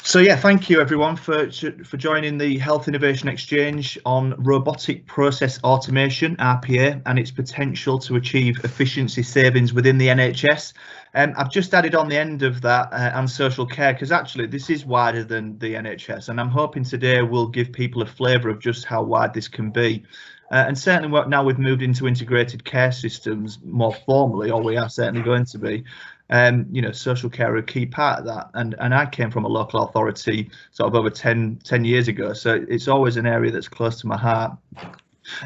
So yeah, thank you everyone for joining the Health Innovation Exchange on Robotic Process Automation, RPA, and its potential to achieve efficiency savings within the NHS. I've just added on the end of that and social care, because actually this is wider than the NHS, and I'm hoping today will give people a flavour of just how wide this can be. And certainly now we've moved into integrated care systems more formally, or we are certainly going to be. You know, social care are a key part of that, and I came from a local authority sort of over 10 years ago, so it's always an area that's close to my heart.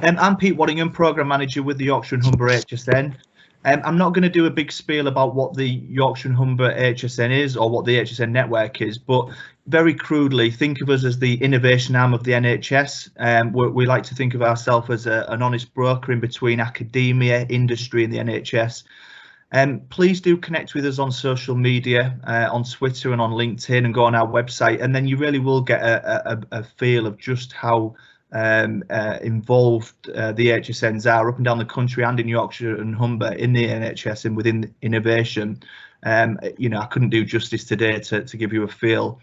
I'm Pete Waddingham, Programme Manager with the Yorkshire and Humber HSN. I'm not going to do a big spiel about what the Yorkshire and Humber HSN is or what the HSN network is, but very crudely, think of us as the innovation arm of the NHS. We like to think of ourselves as an honest broker in between academia, industry and the NHS. Please do connect with us on social media, on Twitter and on LinkedIn, and go on our website, and then you really will get a feel of just how involved the HSNs are up and down the country and in Yorkshire and Humber in the NHS and within innovation. You know, I couldn't do justice today to give you a feel.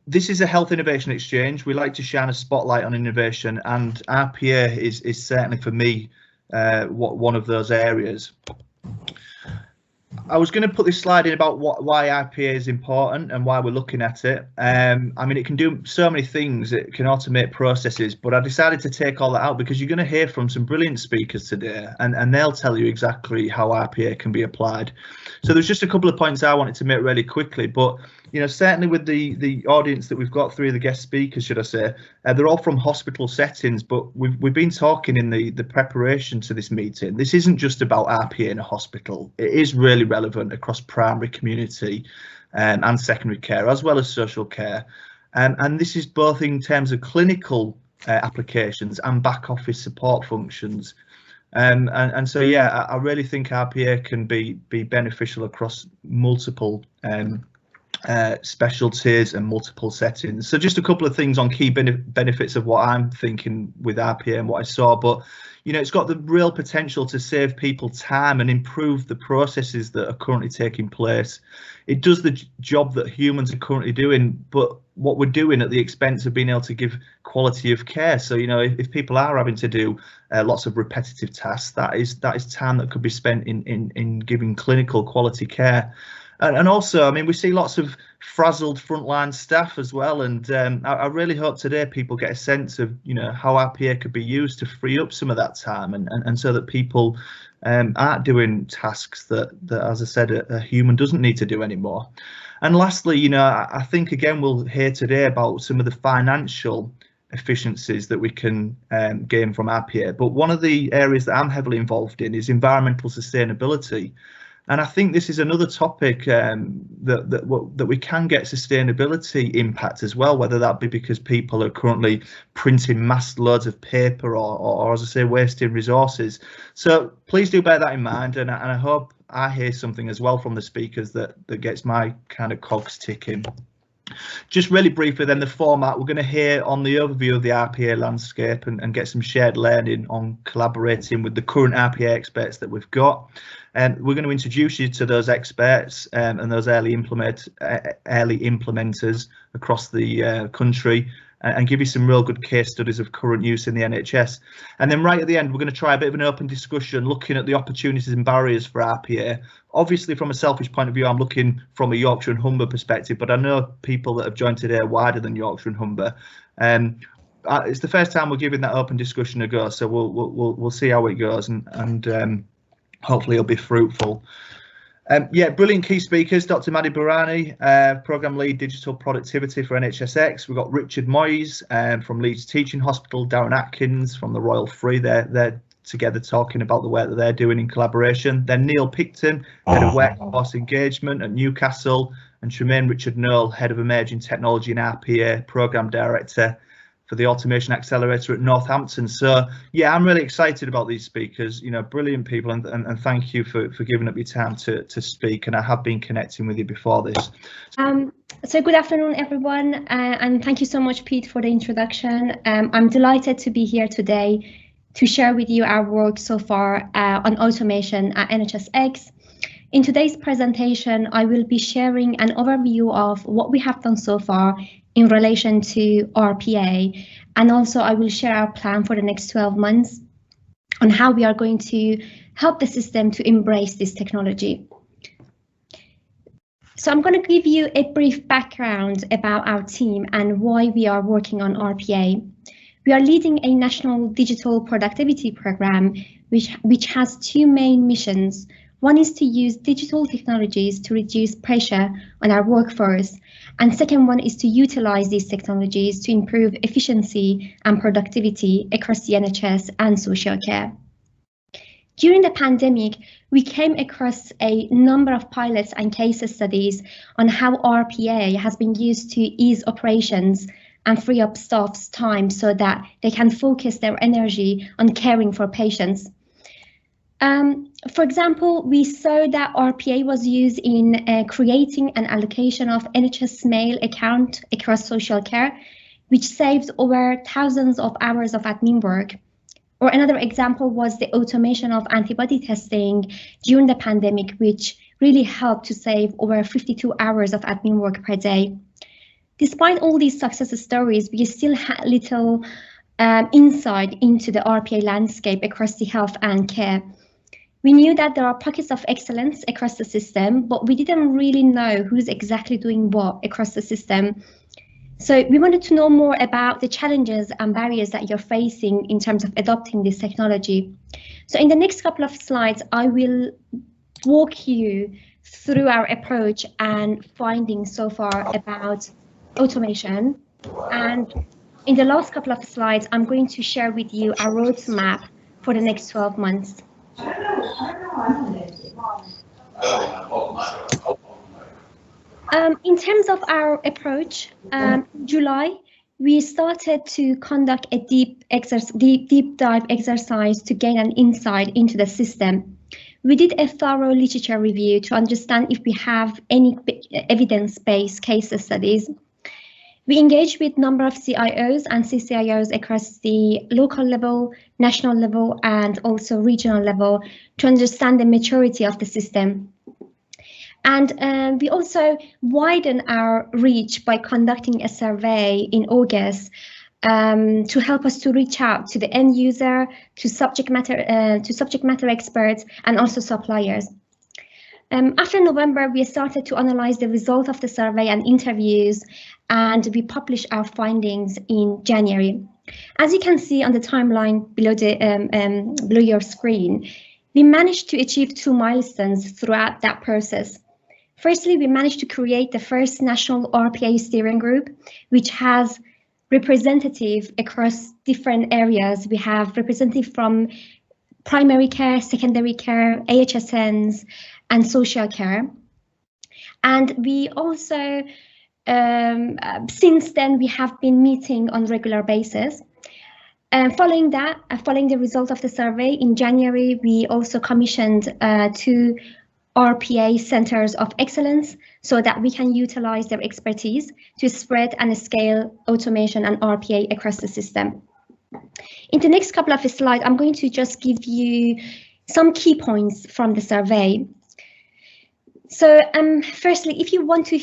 This is a health innovation exchange. We like to shine a spotlight on innovation, and RPA is certainly for me one of those areas. I was going to put this slide in about why RPA is important and why we're looking at it. I mean, it can do so many things. It can automate processes, but I decided to take all that out because you're going to hear from some brilliant speakers today, and they'll tell you exactly how RPA can be applied. So there's just a couple of points I wanted to make really quickly, but you know, certainly with the audience that we've got, three of the guest speakers, should I say, they're all from hospital settings, but we've been talking in the preparation to this meeting. This isn't just about RPA in a hospital. It is really relevant across primary, community and secondary care, as well as social care. And this is both in terms of clinical applications and back office support functions. And so, yeah, I really think RPA can be beneficial across multiple specialties and multiple settings. So just a couple of things on key benefits of what I'm thinking with RPA and what I saw, but you know, it's got the real potential to save people time and improve the processes that are currently taking place. It does the job that humans are currently doing, but what we're doing at the expense of being able to give quality of care. So, you know, if people are having to do lots of repetitive tasks, that is time that could be spent in giving clinical quality care. And also, I mean, we see lots of frazzled frontline staff as well, and I really hope today people get a sense of, you know, how RPA could be used to free up some of that time, and so that people aren't doing tasks that, as I said, a human doesn't need to do anymore. And lastly, you know, I think again we'll hear today about some of the financial efficiencies that we can gain from RPA, but one of the areas that I'm heavily involved in is environmental sustainability. And I think this is another topic that we can get sustainability impact as well, whether that be because people are currently printing mass loads of paper or as I say, wasting resources. So please do bear that in mind, and I hope I hear something as well from the speakers that gets my kind of cogs ticking. Just really briefly then, the format, we're going to hear on the overview of the RPA landscape and get some shared learning on collaborating with the current RPA experts that we've got. And we're going to introduce you to those experts and those early implementers across the country, and give you some real good case studies of current use in the NHS. And then right at the end, we're going to try a bit of an open discussion looking at the opportunities and barriers for RPA. Obviously, from a selfish point of view, I'm looking from a Yorkshire and Humber perspective, but I know people that have joined today are wider than Yorkshire and Humber. It's the first time we're giving that open discussion a go, so we'll see how it goes, and hopefully it'll be fruitful. Yeah, brilliant key speakers. Dr. Maddy Borhani, Programme Lead Digital Productivity for NHSX. We've got Richard Moyes from Leeds Teaching Hospital, Darren Atkins from the Royal Free. They're together talking about the work that they're doing in collaboration. Then Neil Picton, Head of Workforce Engagement at Newcastle, and Tremaine Richard-Noel, Head of Emerging Technology and RPA, Programme Director for the Automation Accelerator at Northampton. So yeah, I'm really excited about these speakers, you know, brilliant people, and thank you for giving up your time to speak, and I have been connecting with you before this. So good afternoon everyone, and thank you so much, Pete, for the introduction. I'm delighted to be here today to share with you our work so far on automation at NHSX. In today's presentation, I will be sharing an overview of what we have done so far in relation to RPA, and also I will share our plan for the next 12 months on how we are going to help the system to embrace this technology. So I'm going to give you a brief background about our team and why we are working on RPA. We are leading a national digital productivity program, which has two main missions. One is to use digital technologies to reduce pressure on our workforce, and second one is to utilize these technologies to improve efficiency and productivity across the NHS and social care. During the pandemic, we came across a number of pilots and case studies on how RPA has been used to ease operations and free up staff's time so that they can focus their energy on caring for patients. For example, we saw that RPA was used in creating an allocation of NHS mail account across social care, which saved over thousands of hours of admin work. Or another example was the automation of antibody testing during the pandemic, which really helped to save over 52 hours of admin work per day. Despite all these success stories, we still had little insight into the RPA landscape across the health and care. We knew that there are pockets of excellence across the system, but we didn't really know who's exactly doing what across the system. So we wanted to know more about the challenges and barriers that you're facing in terms of adopting this technology. So in the next couple of slides, I will walk you through our approach and findings so far about automation. And in the last couple of slides, I'm going to share with you our roadmap for the next 12 months. In terms of our approach, in July, we started to conduct a deep dive exercise to gain an insight into the system. We did a thorough literature review to understand if we have any evidence-based case studies. We engaged with a number of CIOs and CCIOs across the local level, national level, and also regional level to understand the maturity of the system. And we also widened our reach by conducting a survey in August to help us to reach out to the end user, to subject matter experts, and also suppliers. After November, we started to analyze the result of the survey and interviews, and we published our findings in January. As you can see on the timeline below your screen, we managed to achieve two milestones throughout that process. Firstly, we managed to create the first national RPA steering group, which has representatives across different areas. We have representatives from primary care, secondary care, AHSNs, and social care. And we also, since then, we have been meeting on a regular basis. Following the result of the survey in January, we also commissioned two RPA centers of excellence so that we can utilize their expertise to spread and scale automation and RPA across the system. In the next couple of slides, I'm going to just give you some key points from the survey. So firstly, if you want to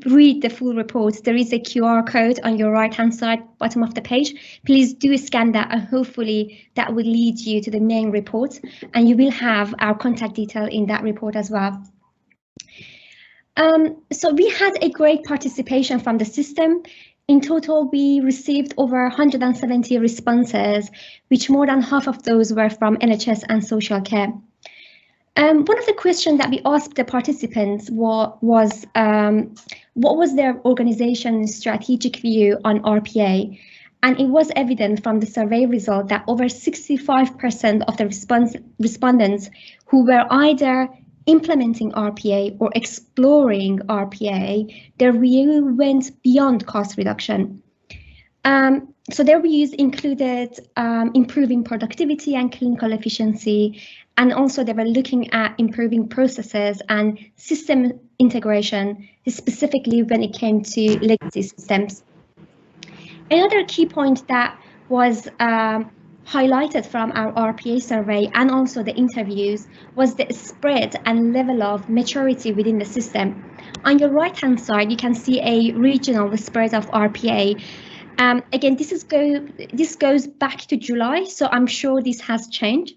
read the full report, there is a QR code on your right-hand side, bottom of the page. Please do scan that, and hopefully that will lead you to the main report, and you will have our contact detail in that report as well. So we had a great participation from the system. In total, we received over 170 responses, which more than half of those were from NHS and Social Care. One of the questions that we asked the participants was what was their organization's strategic view on RPA? And it was evident from the survey result that over 65% of the respondents who were either implementing RPA or exploring RPA, their view went beyond cost reduction. So their views included improving productivity and clinical efficiency, and also they were looking at improving processes and system integration, specifically when it came to legacy systems. Another key point that was highlighted from our RPA survey and also the interviews was the spread and level of maturity within the system. On your right-hand side, you can see a regional spread of RPA. Again, this goes back to July, so I'm sure this has changed.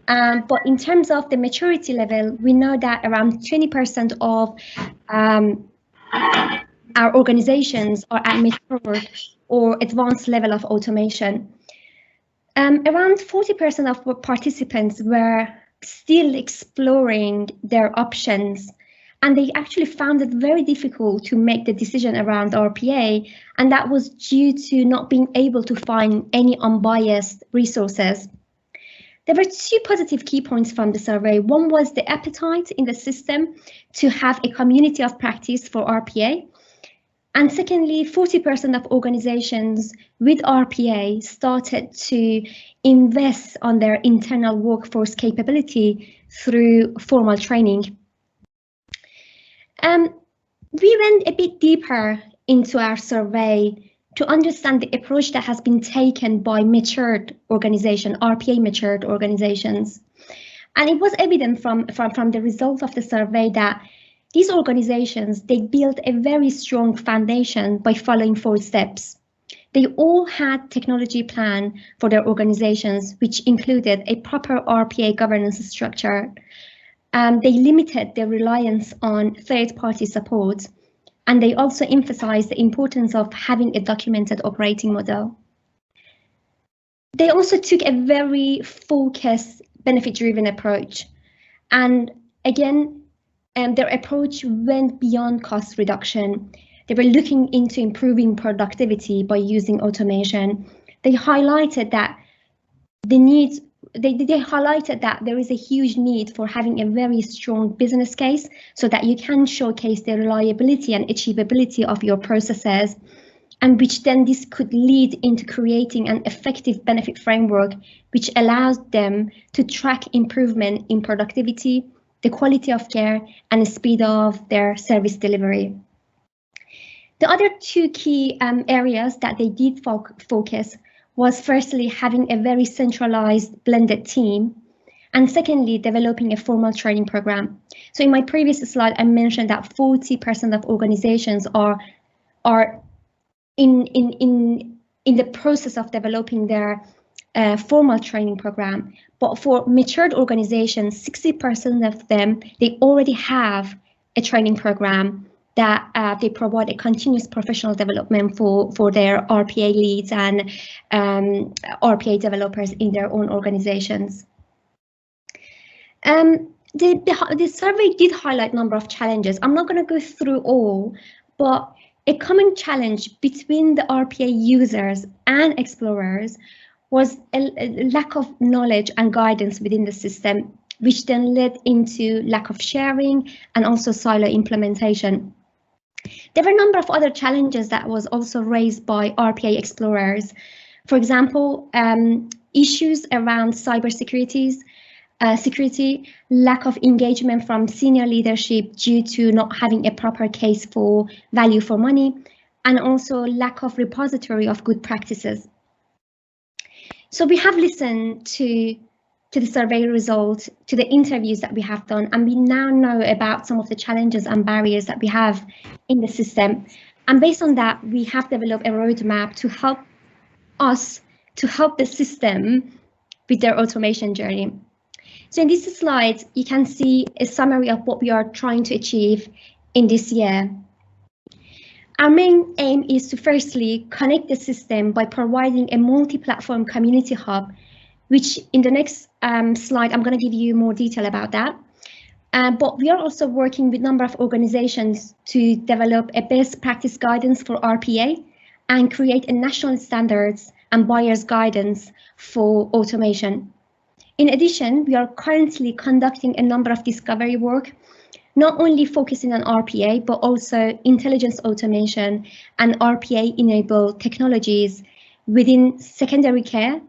But in terms of the maturity level, we know that around 20% of our organizations are at mature or advanced level of automation. Around 40% of participants were still exploring their options, and they actually found it very difficult to make the decision around RPA, and that was due to not being able to find any unbiased resources. There were two positive key points from the survey. One was the appetite in the system to have a community of practice for RPA. And secondly, 40% of organizations with RPA started to invest on their internal workforce capability through formal training. We went a bit deeper into our survey to understand the approach that has been taken by matured organizations, RPA matured organizations. And it was evident from the results of the survey that these organizations, they built a very strong foundation by following 4 steps. They all had technology plan for their organizations, which included a proper RPA governance structure. They limited their reliance on third-party support, and they also emphasized the importance of having a documented operating model. They also took a very focused, benefit-driven approach. And again, their approach went beyond cost reduction. They were looking into improving productivity by using automation. They highlighted that highlighted that there is a huge need for having a very strong business case so that you can showcase the reliability and achievability of your processes, and which then this could lead into creating an effective benefit framework which allows them to track improvement in productivity, the quality of care, and the speed of their service delivery. The other 2 key areas that they did focus was firstly having a very centralized blended team, and secondly developing a formal training program. So in my previous slide, I mentioned that 40% of organizations are in the process of developing their formal training program. But for matured organizations, 60% of them, they already have a training program that they provide a continuous professional development for their RPA leads and RPA developers in their own organizations. The survey did highlight a number of challenges. I'm not going to go through all, but a common challenge between the RPA users and explorers was a lack of knowledge and guidance within the system, which then led into lack of sharing and also silo implementation. There were a number of other challenges that was also raised by RPA explorers. For example, issues around cybersecurity, lack of engagement from senior leadership due to not having a proper case for value for money, and also lack of repository of good practices. So we have listened to the survey results, to the interviews that we have done, and we now know about some of the challenges and barriers that we have in the system. And based on that, we have developed a roadmap to help the system with their automation journey. So in this slide, you can see a summary of what we are trying to achieve in this year. Our main aim is to firstly connect the system by providing a multi-platform community hub, which in the next slide, I'm going to give you more detail about that. But we are also working with a number of organizations to develop a best practice guidance for RPA and create a national standards and buyer's guidance for automation. In addition, we are currently conducting a number of discovery work, not only focusing on RPA, but also intelligence automation and RPA-enabled technologies within secondary care,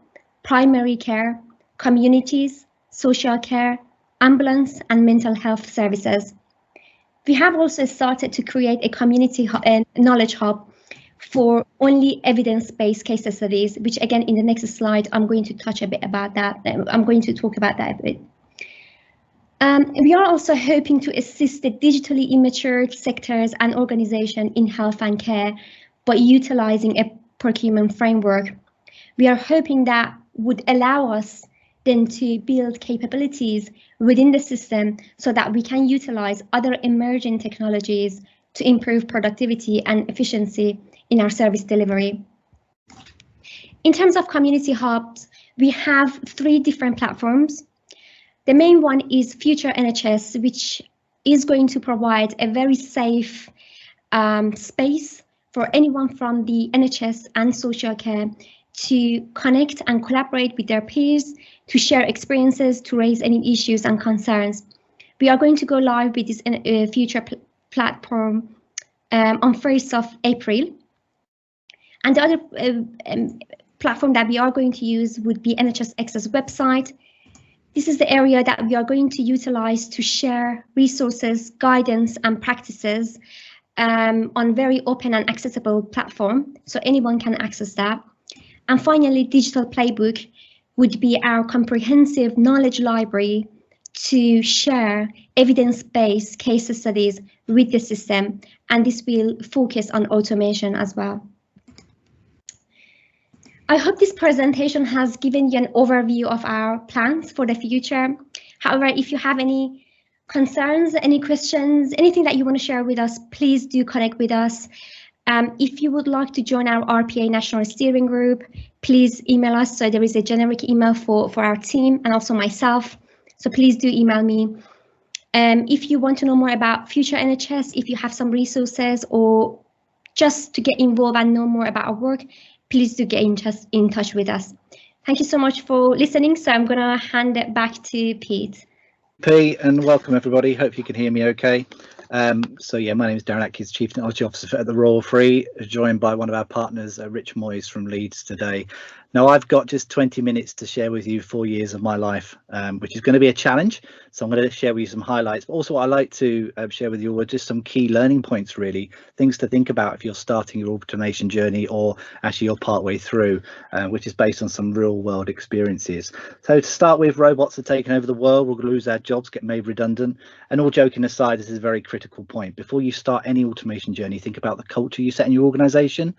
primary care, communities, social care, ambulance, and mental health services. We have also started to create a community knowledge hub for only evidence-based case studies, which again, in the next slide, I'm going to touch a bit about that. I'm going to talk about that a bit. We are also hoping to assist the digitally immature sectors and organizations in health and care by utilizing a procurement framework. We are hoping that would allow us then to build capabilities within the system so that we can utilize other emerging technologies to improve productivity and efficiency in our service delivery. In terms of community hubs, we have 3 different platforms. The main one is Future NHS, which is going to provide a very safe space for anyone from the NHS and social care to connect and collaborate with their peers, to share experiences, to raise any issues and concerns. We are going to go live with this Future platform on 1st of April. And the other platform that we are going to use would be NHSX's website. This is the area that we are going to utilize to share resources, guidance, and practices on very open and accessible platform, so anyone can access that. And finally, Digital Playbook would be our comprehensive knowledge library to share evidence-based case studies with the system, and this will focus on automation as well. I hope this presentation has given you an overview of our plans for the future. However, if you have any concerns, any questions, anything that you want to share with us, please do connect with us. If you would like to join our RPA National Steering Group, please email us. So there is a generic email for our team and also myself. So please do email me. If you want to know more about Future NHS, if you have some resources or just to get involved and know more about our work, please do get in touch with us. Thank you so much for listening. So I'm going to hand it back to Pete. Pete, and welcome everybody. Hope you can hear me okay. So yeah, my name is Darren Atkins, Chief Technology Officer at the Royal Free, joined by one of our partners, Richard Moyes from Leeds today. Now I've got just 20 minutes to share with you 4 years of my life, which is going to be a challenge. So I'm going to share with you some highlights, but also what I like to share with you are just some key learning points, really, things to think about if you're starting your automation journey or actually you're partway through, which is based on some real world experiences. So to start with, robots are taking over the world, we'll lose our jobs, get made redundant, and all joking aside, this is a very critical point. Before you start any automation journey, think about the culture you set in your organization.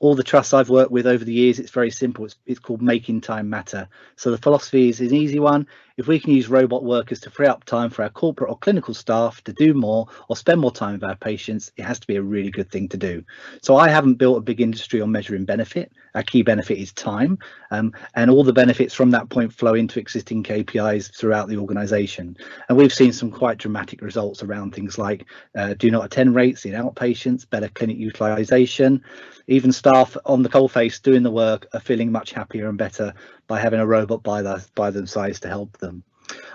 All the trusts I've worked with over the years, it's very simple. It's called making time matter. So the philosophy is an easy one. If we can use robot workers to free up time for our corporate or clinical staff to do more or spend more time with our patients, it has to be a really good thing to do. So I haven't built a big industry on measuring benefit. Our key benefit is time, and all the benefits from that point flow into existing KPIs throughout the organisation. And we've seen some quite dramatic results around things like do not attend rates in outpatients, better clinic utilisation. Even staff on the coalface doing the work are feeling much happier and better by having a robot by their sides to help them.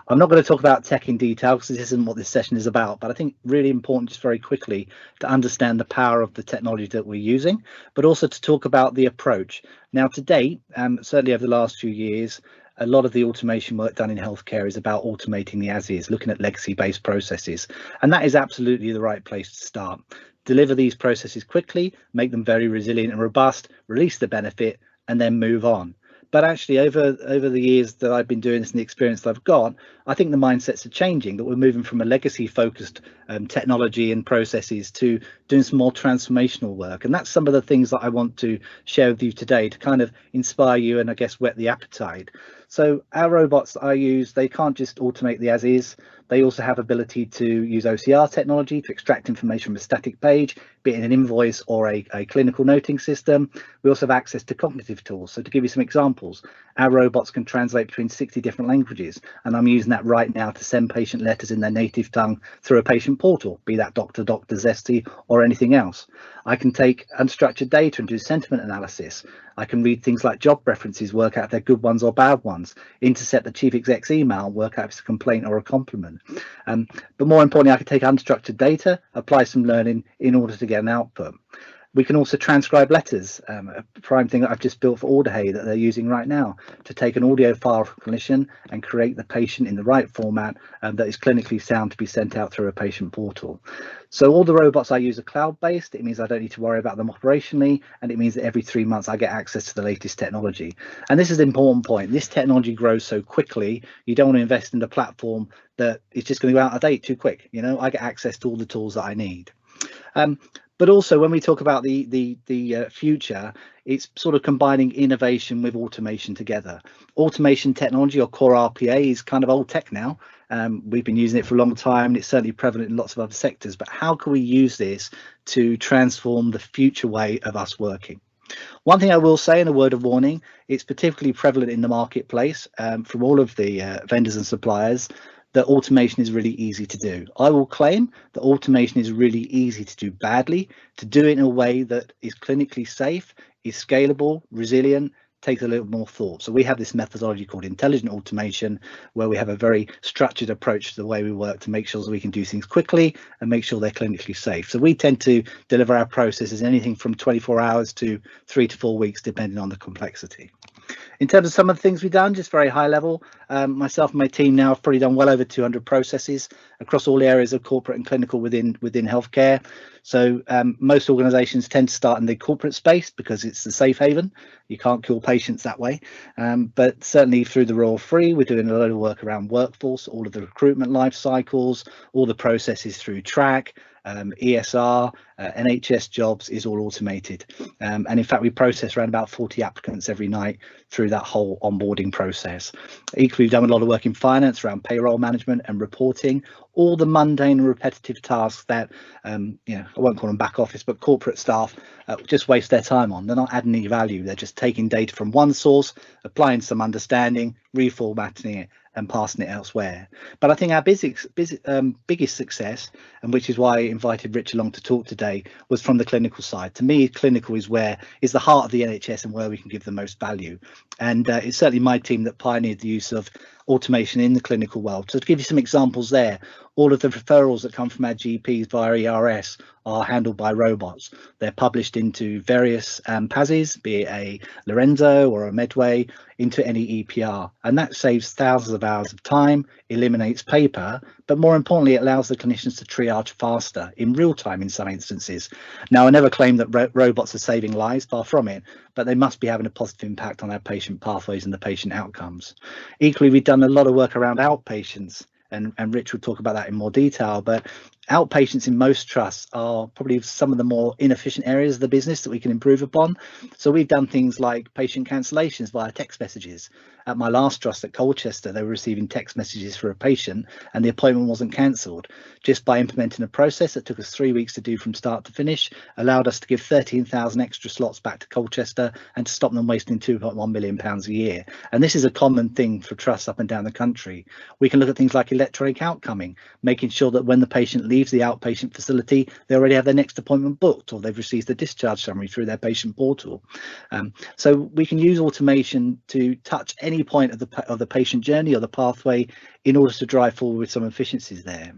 I'm not going to talk about tech in detail because this isn't what this session is about, but I think really important just very quickly to understand the power of the technology that we're using, but also to talk about the approach. Now to date, certainly over the last few years, a lot of the automation work done in healthcare is about automating the as-is, looking at legacy-based processes, and that is absolutely the right place to start. Deliver these processes quickly, make them very resilient and robust, release the benefit, and then move on. But actually, over the years that I've been doing this and the experience that I've got, I think the mindsets are changing, that we're moving from a legacy-focused technology and processes to doing some more transformational work. And that's some of the things that I want to share with you today to kind of inspire you and I guess whet the appetite. So our robots that I use, they can't just automate the as-is. They also have ability to use OCR technology to extract information from a static page, be it in an invoice or a clinical noting system. We also have access to cognitive tools. So to give you some examples, our robots can translate between 60 different languages, and I'm using that right now to send patient letters in their native tongue through a patient portal, be that Dr. Zesty or anything else. I can take unstructured data and do sentiment analysis. I can read things like job references, work out if they're good ones or bad ones, intercept the chief exec's email, work out if it's a complaint or a compliment. But more importantly, I can take unstructured data, apply some learning in order to get an output. We can also transcribe letters, a prime thing that I've just built for Borhani that they're using right now, to take an audio file from a clinician and create the patient in the right format that is clinically sound to be sent out through a patient portal. So all the robots I use are cloud-based. It means I don't need to worry about them operationally, and it means that every 3 months I get access to the latest technology. And this is an important point. This technology grows so quickly, you don't want to invest in a platform that is just going to go out of date too quick. You know, I get access to all the tools that I need. But also, when we talk about the future, it's sort of combining innovation with automation together. Automation technology, or core RPA, is kind of old tech now. We've been using it for a long time, and it's certainly prevalent in lots of other sectors. But how can we use this to transform the future way of us working? One thing I will say, in a word of warning, it's particularly prevalent in the marketplace from all of the vendors and suppliers, that automation is really easy to do. I will claim that automation is really easy to do badly. To do it in a way that is clinically safe, is scalable, resilient, takes a little more thought. So we have this methodology called intelligent automation, where we have a very structured approach to the way we work to make sure that we can do things quickly and make sure they're clinically safe. So we tend to deliver our processes anything from 24 hours to 3 to 4 weeks, depending on the complexity. In terms of some of the things we've done, just very high level, myself and my team now have probably done well over 200 processes across all areas of corporate and clinical within healthcare. So most organisations tend to start in the corporate space because it's the safe haven. You can't cure patients that way. But certainly through the Royal Free, we're doing a lot of work around workforce, all of the recruitment life cycles, all the processes through track, ESR, NHS jobs is all automated. And in fact, we process around about 40 applicants every night through that whole onboarding process. Equally, we've done a lot of work in finance around payroll management and reporting, all the mundane and repetitive tasks that, you know, I won't call them back office, but corporate staff just waste their time on. They're not adding any value. They're just taking data from one source, applying some understanding, reformatting it, and passing it elsewhere. But I think our biggest success, and which is why I invited Rich along to talk today, was from the clinical side. To me, clinical is the heart of the NHS and where we can give the most value. And it's certainly my team that pioneered the use of automation in the clinical world. So to give you some examples there, all of the referrals that come from our GPs via ERS are handled by robots. They're published into various PASs, be it a Lorenzo or a Medway, into any EPR, and that saves thousands of hours of time, eliminates paper, but more importantly, it allows the clinicians to triage faster in real time in some instances. Now, I never claim that robots are saving lives, far from it, but they must be having a positive impact on our patient pathways and the patient outcomes. Equally, we've done a lot of work around outpatients, and Rich will talk about that in more detail, but outpatients in most trusts are probably some of the more inefficient areas of the business that we can improve upon. So we've done things like patient cancellations via text messages. At my last trust at Colchester, they were receiving text messages for a patient and the appointment wasn't cancelled. Just by implementing a process that took us 3 weeks to do from start to finish, allowed us to give 13,000 extra slots back to Colchester and to stop them wasting £2.1 million a year. And this is a common thing for trusts up and down the country. We can look at things like electronic outcoming, making sure that when the patient leaves the outpatient facility, they already have their next appointment booked, or they've received the discharge summary through their patient portal. So we can use automation to touch any point of the patient journey or the pathway in order to drive forward with some efficiencies there.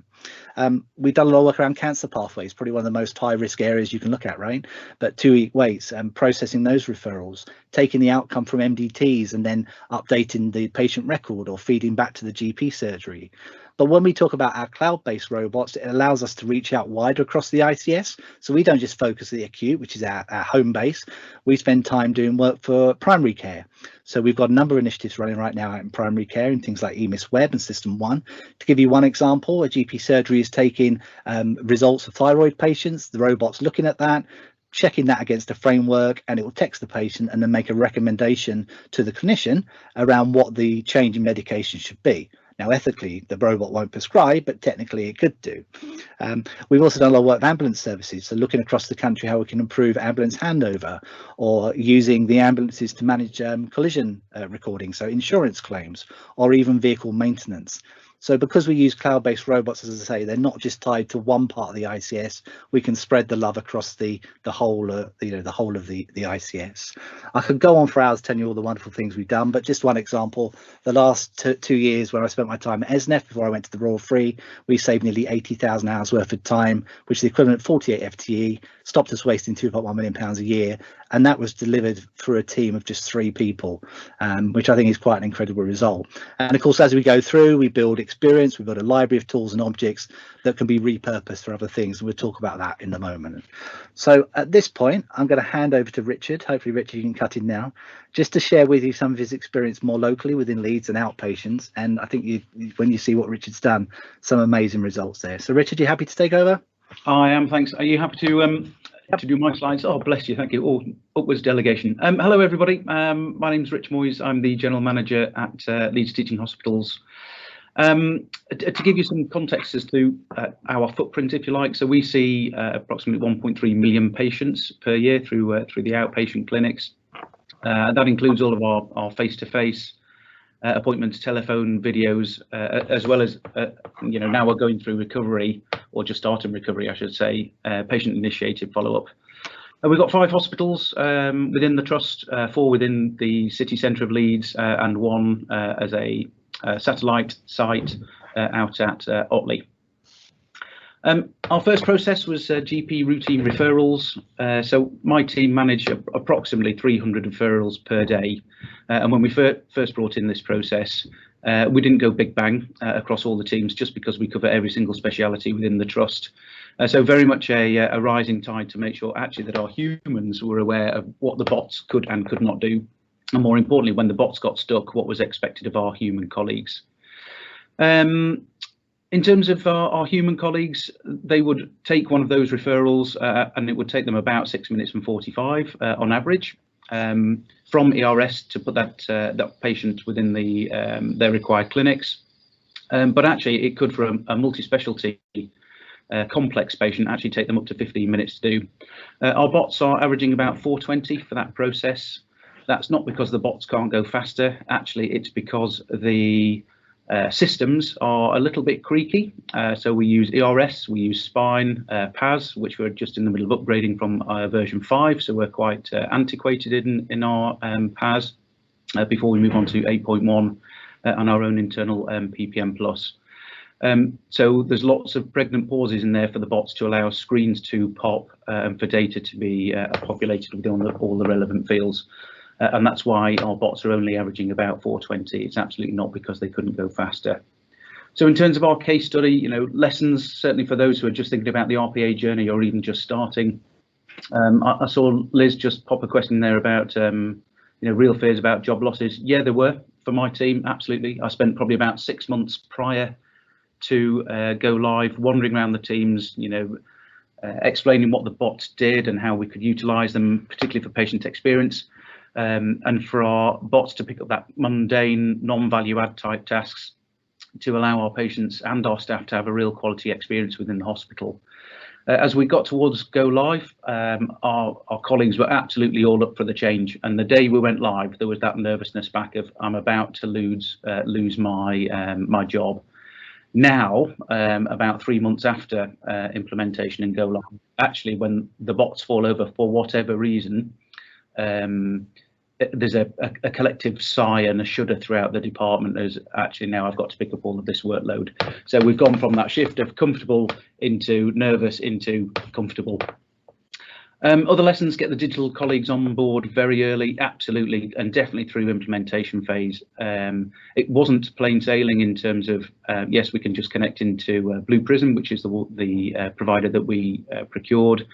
We've done a lot of work around cancer pathways, probably one of the most high risk areas you can look at, right? But 2 ways, processing those referrals, taking the outcome from MDTs and then updating the patient record or feeding back to the GP surgery. But when we talk about our cloud-based robots, it allows us to reach out wider across the ICS. So we don't just focus the acute, which is our home base. We spend time doing work for primary care. So we've got a number of initiatives running right now in primary care in things like EMIS Web and System 1. To give you one example, a GP surgery is taking results of thyroid patients, the robot's looking at that, checking that against a framework, and it will text the patient and then make a recommendation to the clinician around what the change in medication should be. Now, ethically, the robot won't prescribe, but technically it could do. We've also done a lot of work with ambulance services, so looking across the country how we can improve ambulance handover, or using the ambulances to manage collision recording, so insurance claims, or even vehicle maintenance. So because we use cloud-based robots, as I say, they're not just tied to one part of the ICS. We can spread the love across the whole, the whole of the ICS. I could go on for hours telling you all the wonderful things we've done, but just one example: the last 2 years where I spent my time at ESNEF before I went to the Royal Free, we saved nearly 80,000 hours worth of time, which is the equivalent of 48 FTE, stopped us wasting £2.1 million a year, and that was delivered through a team of just 3 people, which I think is quite an incredible result. And of course, as we go through, we build experience, we've got a library of tools and objects that can be repurposed for other things, and we'll talk about that in a moment. So at this point, I'm going to hand over to Richard. Hopefully, Richard, you can cut in now, just to share with you some of his experience more locally within Leeds and Outpatients. And I think when you see what Richard's done, some amazing results there. So Richard, you happy to take over? I am, thanks. Are you happy to do my slides? Oh, bless you, thank you. Oh, upwards delegation. Hello, everybody. My name's Rich Moyes. I'm the General Manager at Leeds Teaching Hospitals. To give you some context as to our footprint, if you like, so we see approximately 1.3 million patients per year through the outpatient clinics. That includes all of our face-to-face appointments, telephone, videos, as well as now we're going through recovery, or just starting recovery, I should say, patient-initiated follow-up. We've got 5 hospitals within the trust, 4 within the city centre of Leeds, and 1 as a satellite site out at Otley. Our first process was GP routine referrals. So my team managed approximately 300 referrals per day. And when we first brought in this process, we didn't go big bang across all the teams, just because we cover every single speciality within the trust. So very much a rising tide to make sure actually that our humans were aware of what the bots could and could not do. And more importantly, when the bots got stuck, what was expected of our human colleagues. In terms of our human colleagues, they would take one of those referrals and it would take them about 6 minutes and 45 on average from ERS to put that patient within their required clinics. But actually, it could, for a multi-specialty complex patient, actually take them up to 15 minutes to do. Our bots are averaging about 420 for that process. That's not because the bots can't go faster. Actually, it's because the systems are a little bit creaky. So we use ERS, we use Spine, PAS, which we're just in the middle of upgrading from version 5. So we're quite antiquated in our PAS before we move on to 8.1 on our own internal PPM Plus. So there's lots of pregnant pauses in there for the bots to allow screens to pop and for data to be populated within all the relevant fields. And that's why our bots are only averaging about 420. It's absolutely not because they couldn't go faster. So in terms of our case study, lessons, certainly for those who are just thinking about the RPA journey or even just starting. I saw Liz just pop a question there about, real fears about job losses. Yeah, there were for my team, absolutely. I spent probably about 6 months prior to go live, wandering around the teams, explaining what the bots did and how we could utilize them, particularly for patient experience. And for our bots to pick up that mundane, non-value add type tasks to allow our patients and our staff to have a real quality experience within the hospital. As we got towards go live, our colleagues were absolutely all up for the change. And the day we went live, there was that nervousness back of, I'm about to lose my job. Now, about 3 months after implementation and go live, actually, when the bots fall over for whatever reason, there's a collective sigh and a shudder throughout the department as actually now I've got to pick up all of this workload. So we've gone from that shift of comfortable into nervous into comfortable. Other lessons: get the digital colleagues on board very early, absolutely, and definitely through implementation phase. It wasn't plain sailing in terms of, yes, we can just connect into Blue Prism, which is the provider that we procured.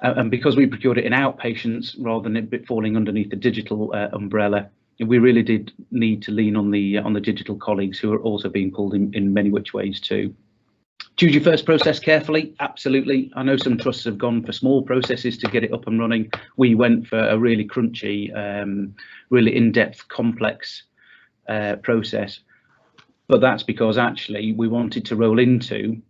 And because we procured it in outpatients rather than it falling underneath the digital umbrella, we really did need to lean on the digital colleagues who are also being pulled in many which ways too. Choose your first process carefully, absolutely. I know some trusts have gone for small processes to get it up and running. We went for a really crunchy, really in-depth, complex process. But that's because actually we wanted to roll into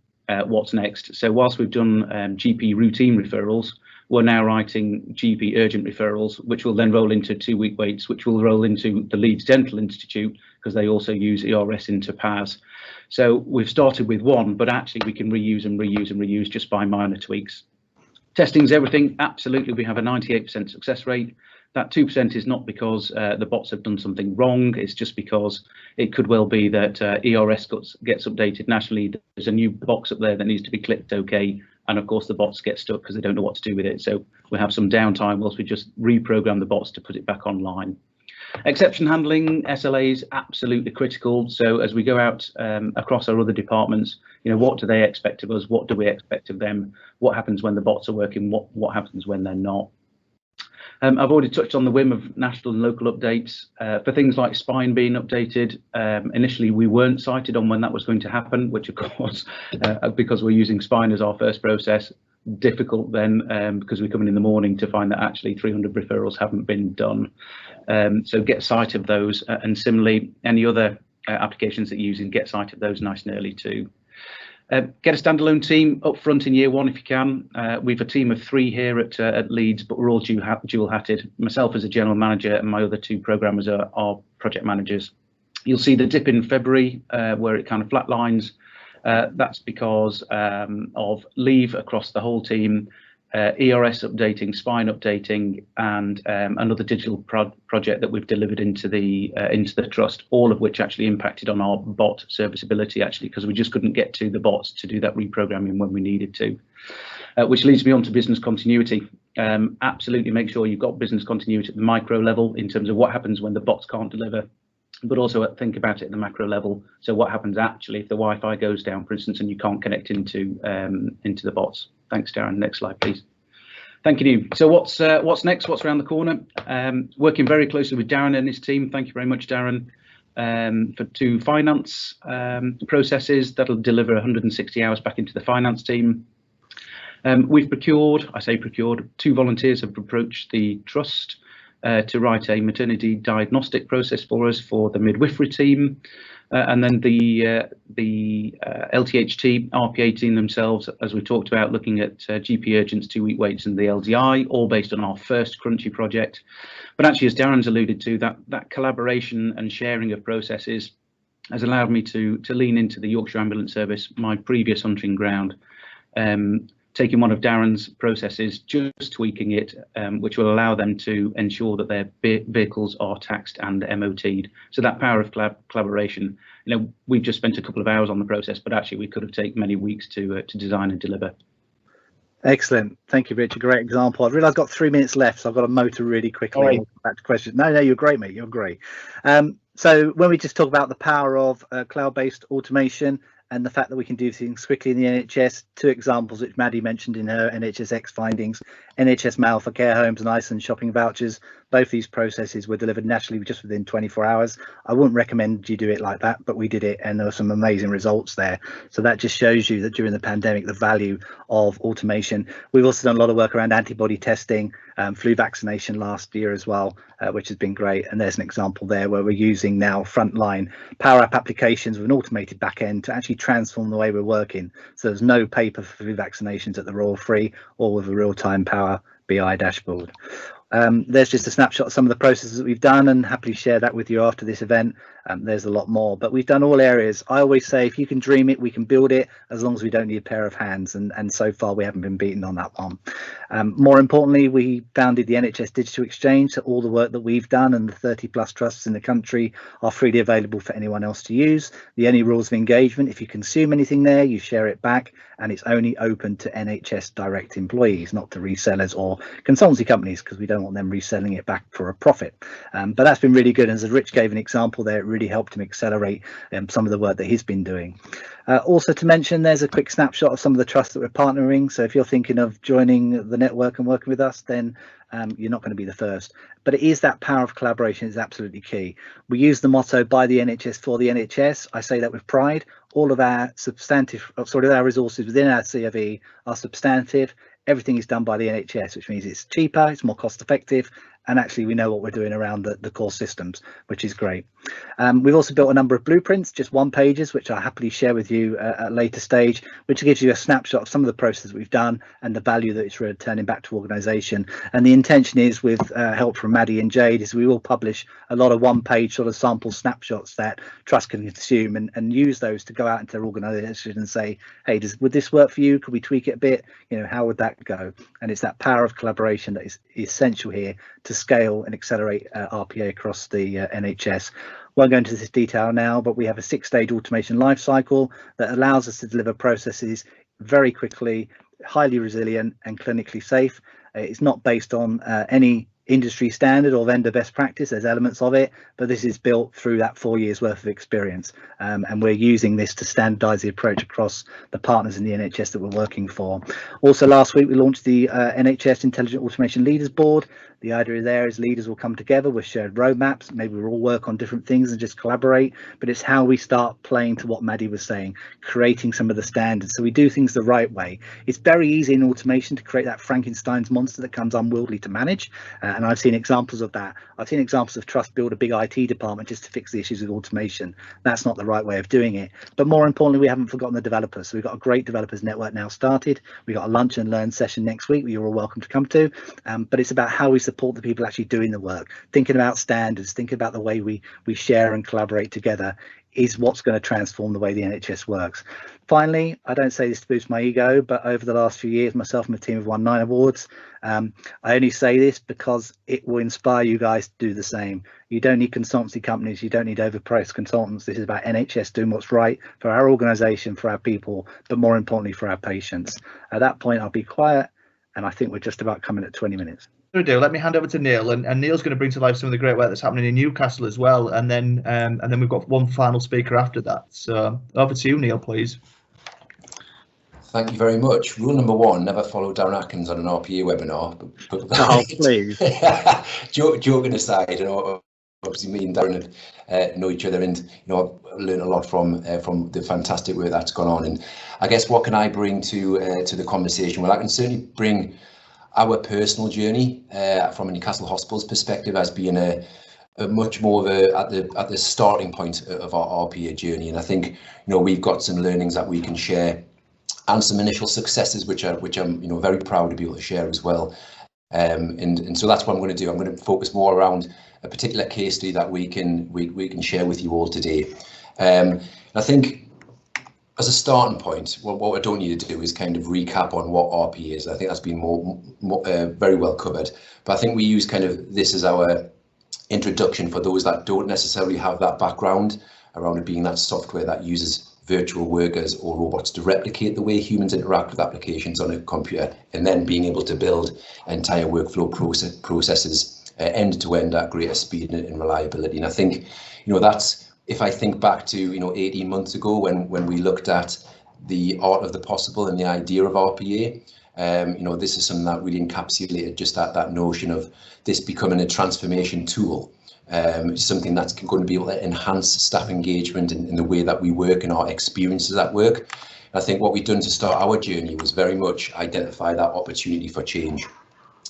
what's next. So whilst we've done GP routine referrals, we're now writing GP urgent referrals, which will then roll into 2-week waits, which will roll into the Leeds Dental Institute, because they also use ERS into PAS. So we've started with one, but actually we can reuse and reuse and reuse just by minor tweaks. Testing's everything. Absolutely, we have a 98% success rate. That 2% is not because the bots have done something wrong. It's just because it could well be that ERS gets updated nationally. There's a new box up there that needs to be clicked OK, and of course the bots get stuck because they don't know what to do with it. So we have some downtime whilst we just reprogram the bots to put it back online. Exception handling, SLAs, absolutely critical. So as we go out across our other departments, what do they expect of us? What do we expect of them? What happens when the bots are working? What happens when they're not? I've already touched on the whim of national and local updates. For things like spine being updated, initially we weren't cited on when that was going to happen, which of course, because we're using spine as our first process, difficult then because we come in the morning to find that actually 300 referrals haven't been done. So get sight of those, and similarly any other applications that you're using, get sight of those nice and early too. Get a standalone team up front in year one if you can. We've a team of 3 here at Leeds, but we're all dual-hatted. Myself as a general manager and my other 2 programmers are project managers. You'll see the dip in February where it kind of flatlines. That's because of leave across the whole team, ERS updating, spine updating, and another digital project that we've delivered into the trust, all of which actually impacted on our bot serviceability, actually, because we just couldn't get to the bots to do that reprogramming when we needed to. Which leads me on to business continuity. Absolutely make sure you've got business continuity at the micro level in terms of what happens when the bots can't deliver, but also think about it at the macro level. So what happens actually if the Wi-Fi goes down, for instance, and you can't connect into the bots. Thanks, Darren. Next slide, please. Thank you. So what's next? What's around the corner? Working very closely with Darren and his team. Thank you very much, Darren, for 2 finance processes that'll deliver 160 hours back into the finance team. We've procured, 2 volunteers have approached the trust to write a maternity diagnostic process for us for the midwifery team. And then the LTH team, RPA team themselves, as we talked about, looking at GP urgents, 2-week waits, and the LDI, all based on our first Crunchy project. But actually, as Darren's alluded to, that collaboration and sharing of processes has allowed me to lean into the Yorkshire Ambulance Service, my previous hunting ground, taking one of Darren's processes, just tweaking it, which will allow them to ensure that their vehicles are taxed and MOT'd. So that power of collaboration, we've just spent a couple of hours on the process, but actually we could have taken many weeks to design and deliver. Excellent. Thank you, Richard. Great example. I've realised I've got 3 minutes left, so I've got to motor really quickly. Right. We'll come back to questions. No, you're great, mate. You're great. So when we just talk about the power of cloud-based automation and the fact that we can do things quickly in the NHS, 2 examples which Maddy mentioned in her NHSX findings: NHS mail for care homes and Iceland shopping vouchers. Both these processes were delivered nationally just within 24 hours. I wouldn't recommend you do it like that, but we did it and there were some amazing results there. So that just shows you that during the pandemic, the value of automation. We've also done a lot of work around antibody testing, flu vaccination last year as well, which has been great. And there's an example there where we're using now frontline Power App applications with an automated back end to actually transform the way we're working. So there's no paper for flu vaccinations at the Royal Free, or with a real-time Power BI dashboard. There's just a snapshot of some of the processes that we've done, and happily share that with you after this event. There's a lot more, but we've done all areas. I always say, if you can dream it, we can build it, as long as we don't need a pair of hands, and so far we haven't been beaten on that one. More importantly, we founded the NHS Digital Exchange, so all the work that we've done and the 30+ trusts in the country are freely available for anyone else to use. The only rules of engagement: if you consume anything there, you share it back, and it's only open to NHS direct employees, not to resellers or consultancy companies, because we don't want them reselling it back for a profit. But that's been really good, and as Rich gave an example there, it really helped him accelerate some of the work that he's been doing. Also to mention, there's a quick snapshot of some of the trusts that we're partnering. So if you're thinking of joining the network and working with us, then you're not going to be the first. But it is that power of collaboration is absolutely key. We use the motto "by the NHS for the NHS." I say that with pride. All of our our resources within our CFE are substantive. Everything is done by the NHS, which means it's cheaper, it's more cost effective, and actually we know what we're doing around the core systems, which is great. We've also built a number of blueprints, just one pages, which I'll happily share with you at a later stage, which gives you a snapshot of some of the processes we've done and the value that it's returning back to organisation. And the intention is, with help from Maddy and Jade, is we will publish a lot of one-page sort of sample snapshots that trust can consume and use those to go out into their organisation and say, hey, would this work for you? Could we tweak it a bit? You know, how would that go? And it's that power of collaboration that is essential here to scale and accelerate RPA across the NHS. Won't go into this detail now, but we have a 6-stage automation lifecycle that allows us to deliver processes very quickly, highly resilient and clinically safe. It's not based on any industry standard or vendor best practice. There's elements of it, but this is built through that 4 years worth of experience, and we're using this to standardize the approach across the partners in the NHS that we're working for. Also, last week we launched the NHS Intelligent Automation Leaders Board. The idea there is leaders will come together with shared roadmaps. Maybe we'll all work on different things and just collaborate, but it's how we start playing to what Maddy was saying, creating some of the standards so we do things the right way. It's very easy in automation to create that Frankenstein's monster that comes unwieldy to manage, and I've seen examples of that. I've seen examples of trust build a big IT department just to fix the issues with automation. That's not the right way of doing it. But more importantly, we haven't forgotten the developers. So we've got a great developers network now started. We've got a lunch and learn session next week you're all welcome to come to, but it's about how we support the people actually doing the work, thinking about standards, thinking about the way we share and collaborate together is what's going to transform the way the NHS works. Finally, I don't say this to boost my ego, but over the last few years, myself and my team have won 9 awards. I only say this because it will inspire you guys to do the same. You don't need consultancy companies, you don't need overpriced consultants. This is about NHS doing what's right for our organisation, for our people, but more importantly for our patients. At that point, I'll be quiet, and I think we're just about coming at 20 minutes. Let me hand over to Neil, and Neil's going to bring to life some of the great work that's happening in Newcastle as well, and then we've got one final speaker after that. So over to you, Neil, please. Thank you very much. Rule number 1: never follow Darren Atkins on an RPA webinar. Oh, please. Joking aside, you know, obviously me and Darren know each other, and you know, I've learned a lot from the fantastic work that's gone on. And I guess, what can I bring to the conversation? Well, I can certainly bring our personal journey from a Newcastle Hospital's perspective as being a much more of at the starting point of our RPA journey. And I think, you know, we've got some learnings that we can share, and some initial successes which I'm, you know, very proud to be able to share as well. And so that's what I'm going to do. I'm going to focus more around a particular case study that we can share with you all today. I think, as a starting point, what I don't need to do is kind of recap on what RPA is. I think that's been very well covered. But I think we use kind of this as our introduction for those that don't necessarily have that background around it being that software that uses virtual workers or robots to replicate the way humans interact with applications on a computer, and then being able to build entire workflow processes end to end at greater speed and reliability. And I think, you know, that's, if I think back to, you know, 18 months ago when we looked at the art of the possible and the idea of RPA, you know, this is something that really encapsulated just that notion of this becoming a transformation tool, something that's going to be able to enhance staff engagement in the way that we work and our experiences at work. I think what we've done to start our journey was very much identify that opportunity for change.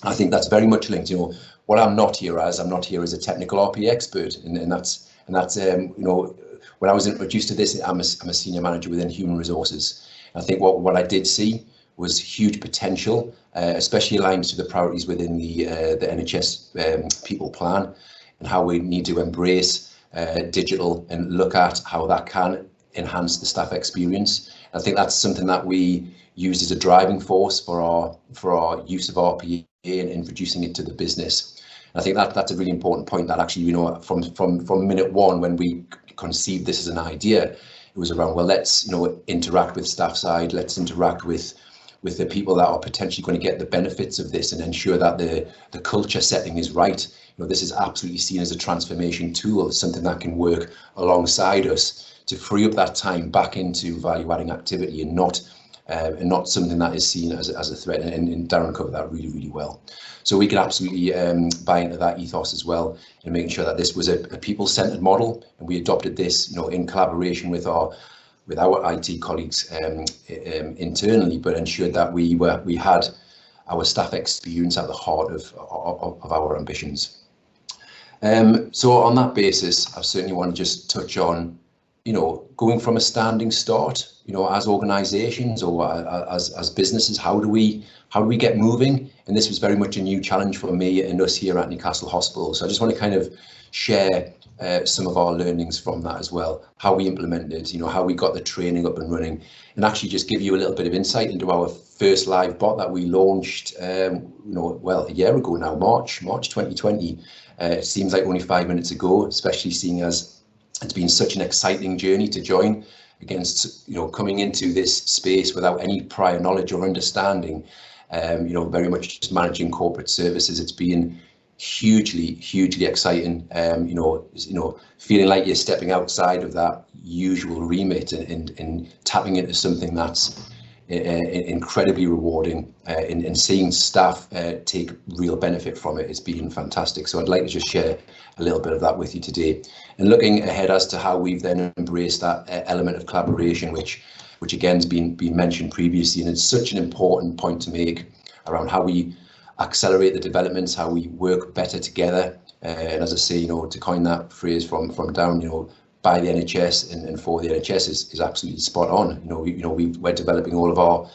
I think that's very much linked, you know, what I'm not here as a technical RPA expert, and that's you know, when I was introduced to this, I'm a senior manager within human resources. I think what I did see was huge potential, especially aligned to the priorities within the NHS people plan, and how we need to embrace digital and look at how that can enhance the staff experience. I think that's something that we used as a driving force for our use of RPA and introducing it to the business. I think that's a really important point, that actually, you know, from minute one when we conceived this as an idea, it was around, well, let's, you know, interact with staff side, let's interact with the people that are potentially going to get the benefits of this, and ensure that the culture setting is right. You know, this is absolutely seen as a transformation tool, something that can work alongside us to free up that time back into value-adding activity, and not something that is seen as a threat. And Darren covered that really, really well. So we can absolutely buy into that ethos as well, and making sure that this was a people-centered model, and we adopted this, you know, in collaboration with our IT colleagues internally, but ensured that we had our staff experience at the heart of our ambitions. So on that basis, I certainly want to just touch on, going from a standing start, as organisations or as businesses, how do we get moving? And this was very much a new challenge for me and us here at Newcastle Hospital. So I just want to kind of share some of our learnings from that as well, how we implemented, how we got the training up and running, and actually just give you a little bit of insight into our first live bot that we launched, well, a year ago now, March 2020. It seems like only 5 minutes ago, especially seeing as it's been such an exciting journey to join against, coming into this space without any prior knowledge or understanding, very much just managing corporate services. It's been hugely exciting, feeling like you're stepping outside of that usual remit and tapping into something that's incredibly rewarding, and seeing staff take real benefit from it. It's been fantastic. So I'd like to just share a little bit of that with you today, and looking ahead as to how we've then embraced that element of collaboration, which again has been mentioned previously, and it's such an important point to make around how we accelerate the developments, how we work better together, and as I say, to coin that phrase from Darren, by the NHS and for the NHS is absolutely spot on. We're developing all of our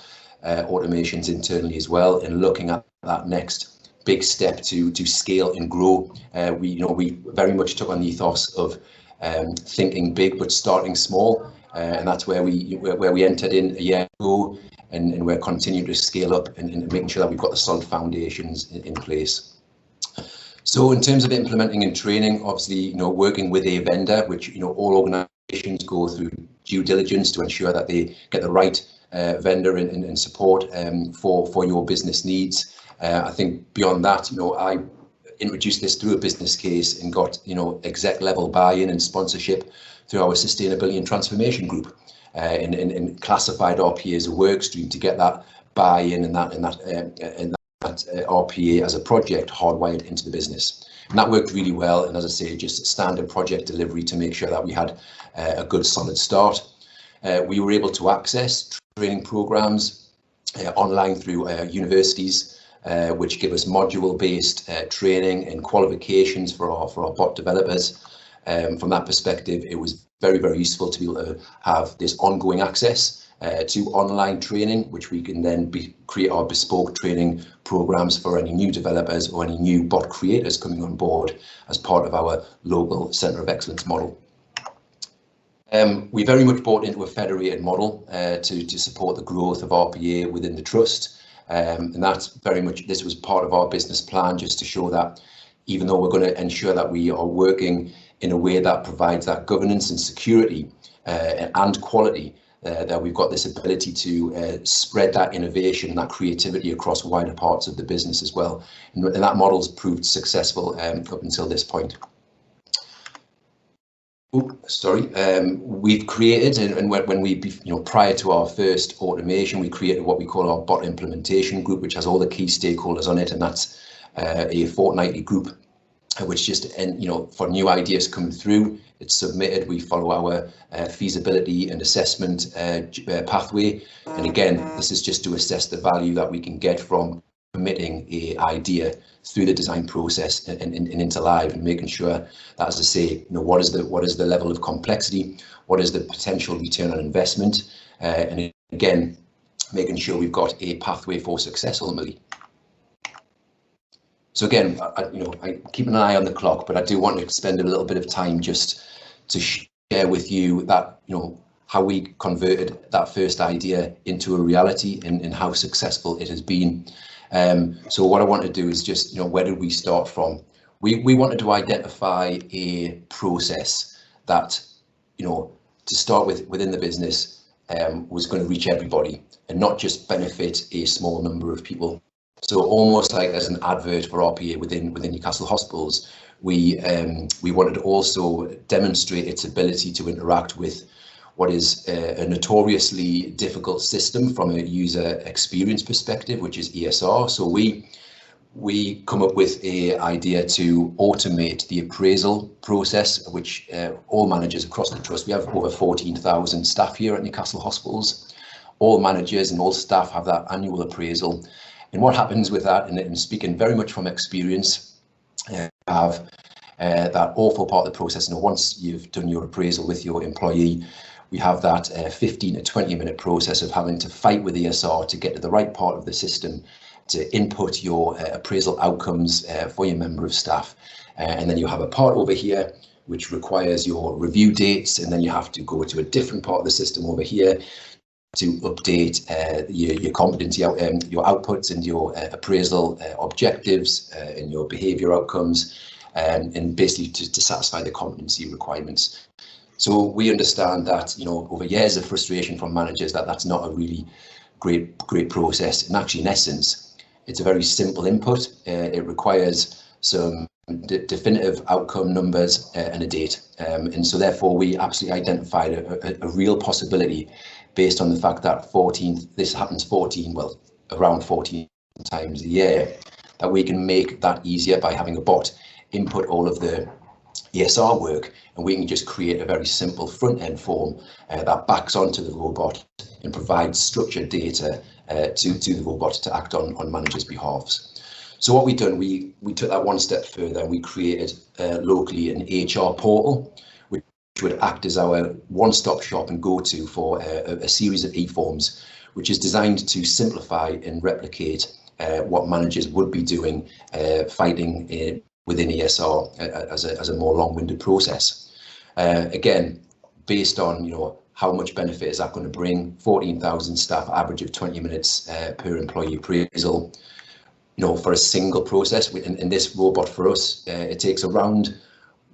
automations internally as well, and looking at that next big step to scale and grow. We very much took on the ethos of thinking big but starting small, and that's where we entered in a year ago, and we're continuing to scale up and making sure that we've got the solid foundations in place. So in terms of implementing and training, obviously, working with a vendor, which, all organisations go through due diligence to ensure that they get the right vendor and support for your business needs. I think beyond that, I introduced this through a business case and got, exec level buy-in and sponsorship through our sustainability and transformation group, and classified RPA as a work stream to get that buy-in and that RPA as a project hardwired into the business. And that worked really well. And as I say, just standard project delivery to make sure that we had a good solid start. We were able to access training programs online through universities, which give us module-based training and qualifications for our bot developers. From that perspective, it was very useful to be able to have this ongoing access to online training, which we can then create our bespoke training programs for any new developers or any new bot creators coming on board as part of our local Centre of Excellence model. We very much bought into a federated model to support the growth of RPA within the trust, and that's very much, this was part of our business plan, just to show that even though we're going to ensure that we are working in a way that provides that governance and security and quality, that we've got this ability to spread that innovation, that creativity across wider parts of the business as well. And that model's proved successful up until this point. We've created, and when we, prior to our first automation, we created what we call our bot implementation group, which has all the key stakeholders on it, and that's a fortnightly group, which just, for new ideas coming through, it's submitted. We follow our feasibility and assessment pathway, and again, this is just to assess the value that we can get from committing an idea through the design process and into live, and making sure that, as I say, what is the level of complexity, what is the potential return on investment, and again, making sure we've got a pathway for success ultimately. So again, I keep an eye on the clock, but I do want to spend a little bit of time just to share with you that, how we converted that first idea into a reality and how successful it has been. So what I want to do is just, where did we start from? We wanted to identify a process that, to start with within the business, was going to reach everybody and not just benefit a small number of people. So almost like as an advert for RPA within Newcastle hospitals, we wanted to also demonstrate its ability to interact with what is a notoriously difficult system from a user experience perspective, which is ESR. So we come up with an idea to automate the appraisal process, which all managers across the trust, we have over 14,000 staff here at Newcastle hospitals. All managers and all staff have that annual appraisal. And what happens with that, and speaking very much from experience, have that awful part of the process. Once you've done your appraisal with your employee, we have that 15 to 20 minute process of having to fight with ESR to get to the right part of the system to input your appraisal outcomes for your member of staff. And then you have a part over here which requires your review dates, and then you have to go to a different part of the system over here to update your competency, your outputs and your appraisal objectives and your behaviour outcomes, and basically to satisfy the competency requirements. So we understand that, over years of frustration from managers, that's not a really great process. And actually, in essence, it's a very simple input. It requires some definitive outcome numbers and a date. And so therefore, we absolutely identified a real possibility based on the fact that this happens around 14 times a year, that we can make that easier by having a bot input all of the ESR work, and we can just create a very simple front end form that backs onto the robot and provides structured data to the robot to act on managers' behalves. So what we've done, we took that one step further. We created locally an HR portal, which would act as our one-stop shop and go-to for a series of e-forms, which is designed to simplify and replicate what managers would be doing fighting within ESR as a more long-winded process. Again, based on how much benefit is that going to bring? 14,000 staff, average of 20 minutes per employee appraisal. For a single process, in this robot for us, it takes around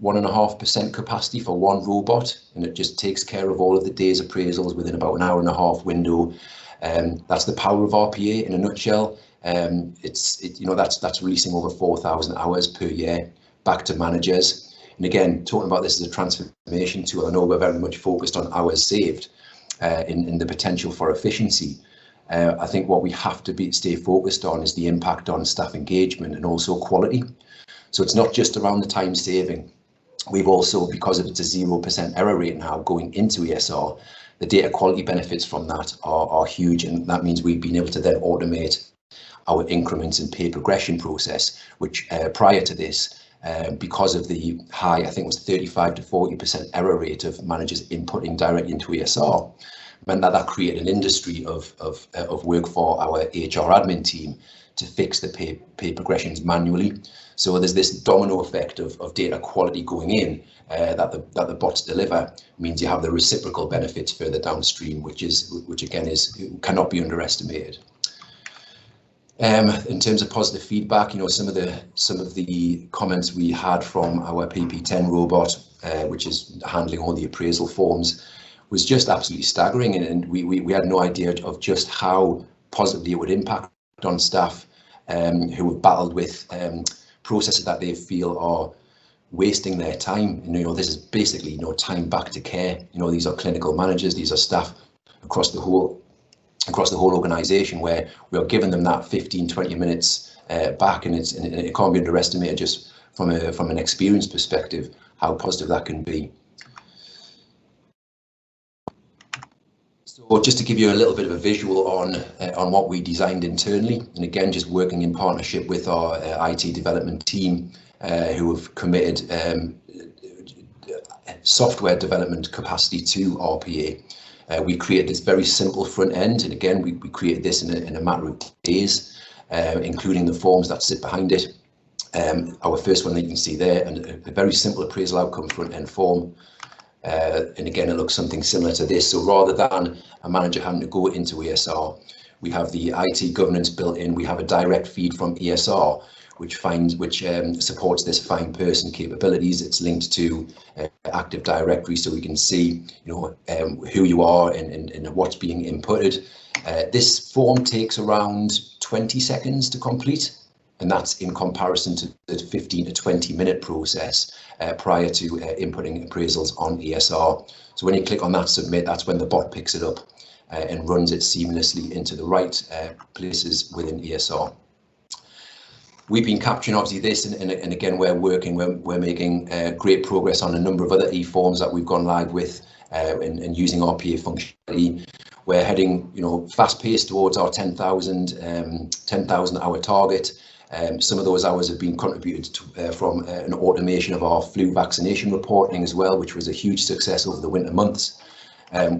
1.5% capacity for one robot, and it just takes care of all of the day's appraisals within about an hour and a half window. That's the power of RPA in a nutshell. That's releasing over 4,000 hours per year back to managers. And again, talking about this as a transformation tool, I know we're very much focused on hours saved in the potential for efficiency. I think what we have to stay focused on is the impact on staff engagement and also quality. So it's not just around the time saving. We've also, because it's a 0% error rate now going into ESR, the data quality benefits from that are huge, and that means we've been able to then automate our increments and pay progression process, which prior to this, because of the high, I think it was 35 to 40% error rate of managers inputting directly into ESR, meant that created an industry of work for our HR admin team to fix the pay progressions manually. So there's this domino effect of data quality going in that the bots deliver, means you have the reciprocal benefits further downstream, which again cannot be underestimated. In terms of positive feedback, some of the comments we had from our PP10 robot, which is handling all the appraisal forms, was just absolutely staggering, and we had no idea of just how positively it would impact on staff who have battled with processes that they feel are wasting their time. This is basically time back to care. These are clinical managers, these are staff across the whole organisation, where we are giving them that 15-20 minutes back, and it can't be underestimated just from an experience perspective how positive that can be. So just to give you a little bit of a visual on what we designed internally, and again just working in partnership with our IT development team who have committed software development capacity to RPA. We created this very simple front end, and again we created this in a matter of days, including the forms that sit behind it. Our first one that you can see there, and a very simple appraisal outcome front end form. And again, it looks something similar to this. So rather than a manager having to go into ESR, we have the IT governance built in. We have a direct feed from ESR, which supports this find person capabilities. It's linked to Active Directory, so we can see who you are and what's being inputted. This form takes around 20 seconds to complete, and that's in comparison to the 15 to 20 minute process prior to inputting appraisals on ESR. So when you click on that submit, that's when the bot picks it up and runs it seamlessly into the right places within ESR. We've been capturing obviously this, and again we're making great progress on a number of other e-forms that we've gone live with and using RPA functionality. We're heading, fast paced towards our 10,000 hour target. Some of those hours have been contributed to, from an automation of our flu vaccination reporting as well, which was a huge success over the winter months.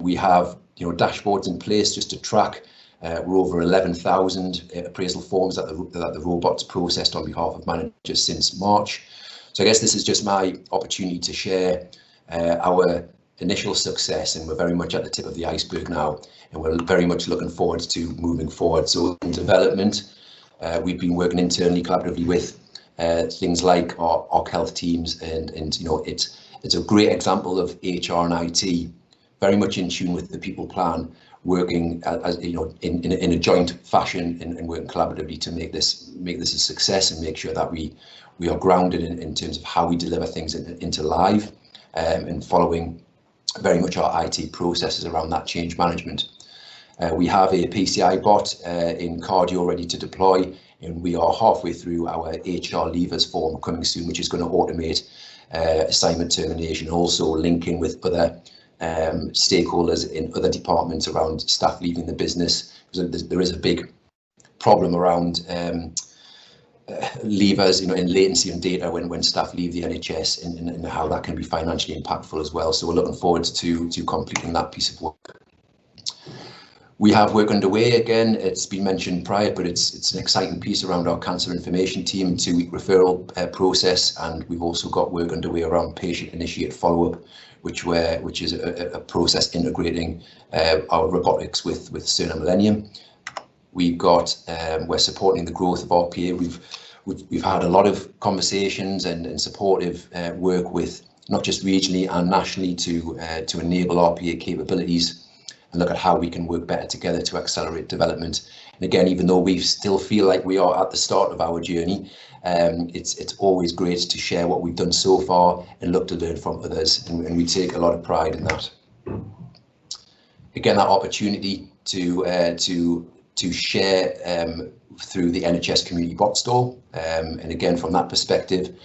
We have dashboards in place just to track. We're over 11,000 appraisal forms that the robots processed on behalf of managers since March. So I guess this is just my opportunity to share our initial success, and we're very much at the tip of the iceberg now, and we're very much looking forward to moving forward. So in development, we've been working internally collaboratively with things like our health teams, and it's a great example of HR and IT very much in tune with the people plan, working as in a joint fashion and working collaboratively to make this a success, and make sure that we are grounded in terms of how we deliver things into live, and following very much our IT processes around that change management. We have a PCI bot in cardio ready to deploy, and we are halfway through our HR leavers form coming soon, which is going to automate assignment termination, also linking with other stakeholders in other departments around staff leaving the business, because there is a big problem around leavers, in latency and data when staff leave the NHS, and how that can be financially impactful as well. So we're looking forward to completing that piece of work. We have work underway again. It's been mentioned prior, but it's an exciting piece around our cancer information team, 2-week referral process, and we've also got work underway around patient-initiated follow-up, which is a process integrating our robotics with Cerner Millennium. We're supporting the growth of RPA. We've had a lot of conversations and supportive work with not just regionally and nationally to enable RPA capabilities and look at how we can work better together to accelerate development. And again, even though we still feel like we are at the start of our journey, it's always great to share what we've done so far and look to learn from others, and we take a lot of pride in that. Again, that opportunity to share through the NHS Community Bot Store, and again, from that perspective,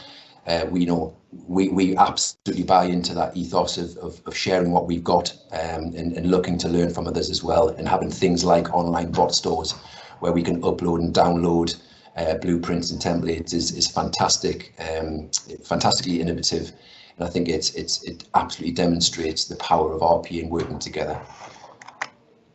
we absolutely buy into that ethos of sharing what we've got, and looking to learn from others as well, and having things like online bot stores where we can upload and download blueprints and templates is fantastic, fantastically innovative, and I think it absolutely demonstrates the power of RPA and working together.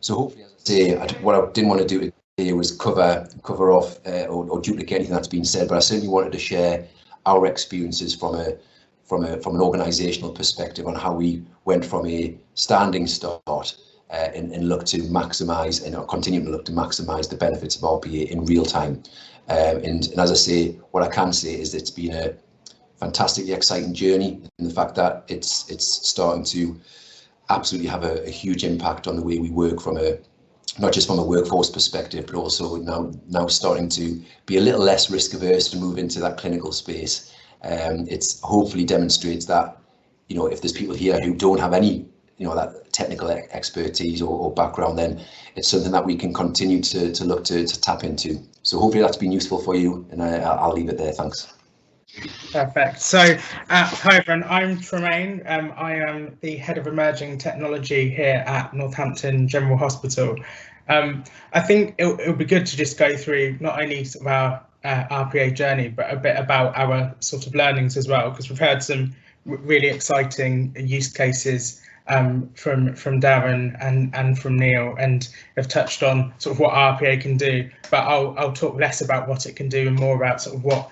So hopefully, as I say, what I didn't want to do today was cover off or duplicate anything that's been said, but I certainly wanted to share our experiences from an organisational perspective on how we went from a standing start and look to maximise and continue to look to maximise the benefits of RPA in real time. And as I say, what I can say is it's been a fantastically exciting journey, and the fact that it's starting to absolutely have a huge impact on the way we work from not just from a workforce perspective, but also now starting to be a little less risk averse to move into that clinical space. It's hopefully demonstrates that, if there's people here who don't have any, that technical expertise or background, then it's something that we can continue to look to tap into. So hopefully that's been useful for you, and I'll leave it there. Thanks. Perfect. So, hi everyone, I'm Tremaine. I am the Head of Emerging Technology here at Northampton General Hospital. I think it would be good to just go through not only sort of our RPA journey, but a bit about our sort of learnings as well, because we've heard some really exciting use cases from Darren and from Neil, and have touched on sort of what RPA can do, but I'll talk less about what it can do and more about sort of what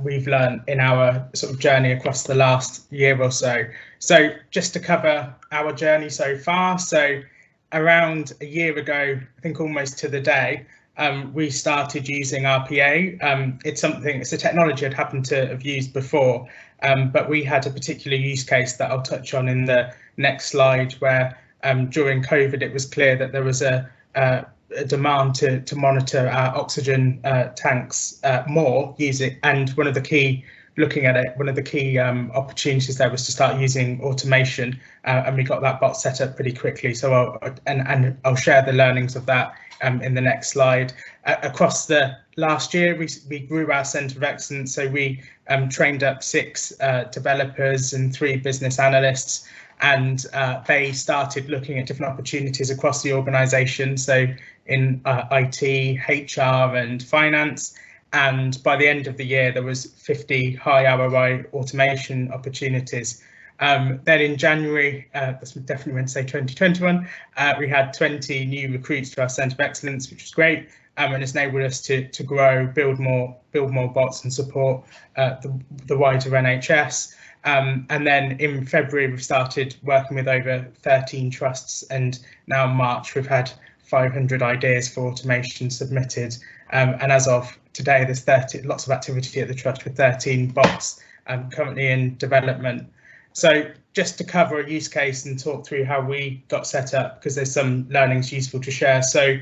we've learned in our sort of journey across the last year or so. So just to cover our journey so far, so around a year ago, I think almost to the day, we started using RPA. It's a technology I'd happened to have used before, but we had a particular use case that I'll touch on in the next slide, where during COVID it was clear that there was a demand to monitor our oxygen tanks more using, and one of the key opportunities there was to start using automation, and we got that bot set up pretty quickly. So I'll share the learnings of that in the next slide. Across the last year, we grew our centre of excellence, so we trained up 6 developers and 3 business analysts, and they started looking at different opportunities across the organisation, so in IT, HR and finance. And by the end of the year, there was 50 high ROI automation opportunities. Then in January, that's definitely meant to say 2021, we had 20 new recruits to our Centre of Excellence, which was great, and it's enabled us to grow, build more bots and support the wider NHS. And then in February, we've started working with over 13 trusts, and now in March, we've had 500 ideas for automation submitted. And as of today, there's lots of activity at the trust with 13 bots currently in development. So just to cover a use case and talk through how we got set up, because there's some learnings useful to share. So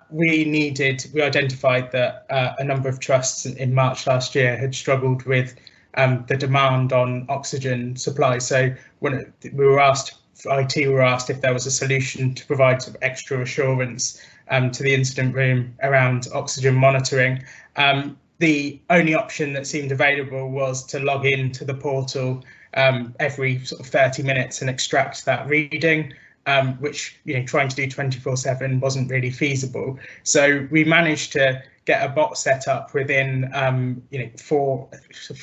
we identified that a number of trusts in March last year had struggled with the demand on oxygen supply. So when IT were asked if there was a solution to provide some extra assurance to the incident room around oxygen monitoring. The only option that seemed available was to log into the portal every sort of 30 minutes and extract that reading, which, trying to do 24/7 wasn't really feasible. So we managed to get a bot set up within 4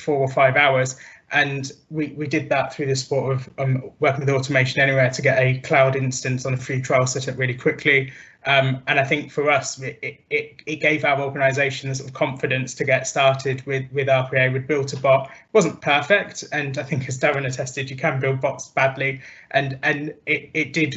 or 5 hours, and we did that through the support of working with Automation Anywhere to get a cloud instance on a free trial set up really quickly. And I think for us, it gave our organisation the sort of confidence to get started with RPA. We'd built a bot. It wasn't perfect, and I think as Darren attested, you can build bots badly, and it did.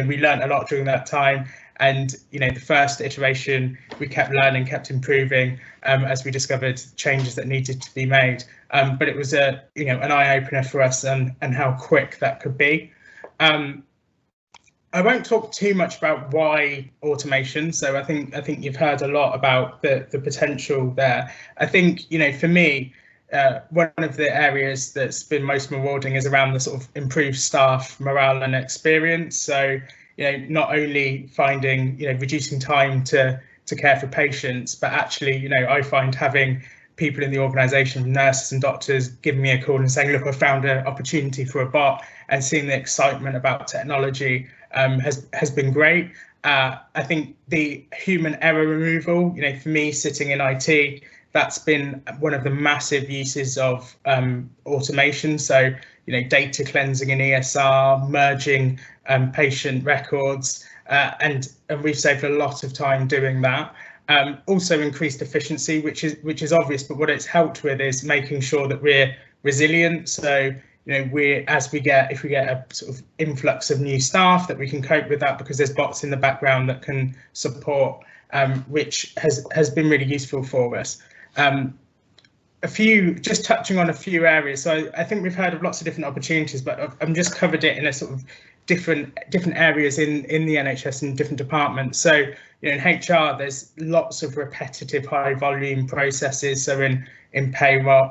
We learned a lot during that time. And the first iteration, we kept learning, kept improving as we discovered changes that needed to be made. But it was an eye opener for us, and how quick that could be. I won't talk too much about why automation. So I think you've heard a lot about the potential there. I think for me, one of the areas that's been most rewarding is around the sort of improved staff morale and experience. So not only finding reducing time to care for patients, but actually I find having people in the organisation, nurses and doctors, giving me a call and saying, look, I found an opportunity for a bot, and seeing the excitement about technology has been great. I think the human error removal, for me sitting in IT, that's been one of the massive uses of automation. So, data cleansing in ESR, merging patient records, and we've saved a lot of time doing that. Also increased efficiency, which is obvious, but what it's helped with is making sure that we're resilient. So, if we get a sort of influx of new staff, that we can cope with that because there's bots in the background that can support, which has been really useful for us. Just touching on a few areas. So I think we've heard of lots of different opportunities, but I've just covered it in a sort of different areas in the NHS and different departments. So in HR, there's lots of repetitive high volume processes. So in payroll,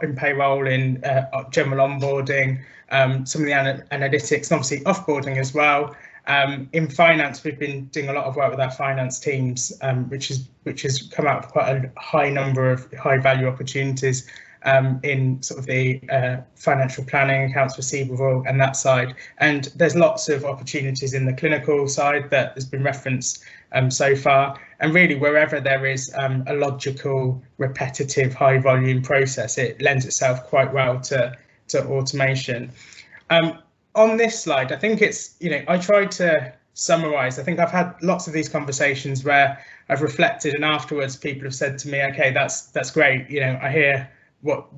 in general onboarding, some of the analytics, and obviously offboarding as well. In finance, we've been doing a lot of work with our finance teams, which has come out with quite a high number of high value opportunities in sort of the financial planning, accounts receivable, and that side. And there's lots of opportunities in the clinical side that has been referenced so far. And really, wherever there is a logical, repetitive, high volume process, it lends itself quite well to automation. On this slide, I think it's, I tried to summarize. I think I've had lots of these conversations where I've reflected, and afterwards people have said to me, okay, that's great. I hear what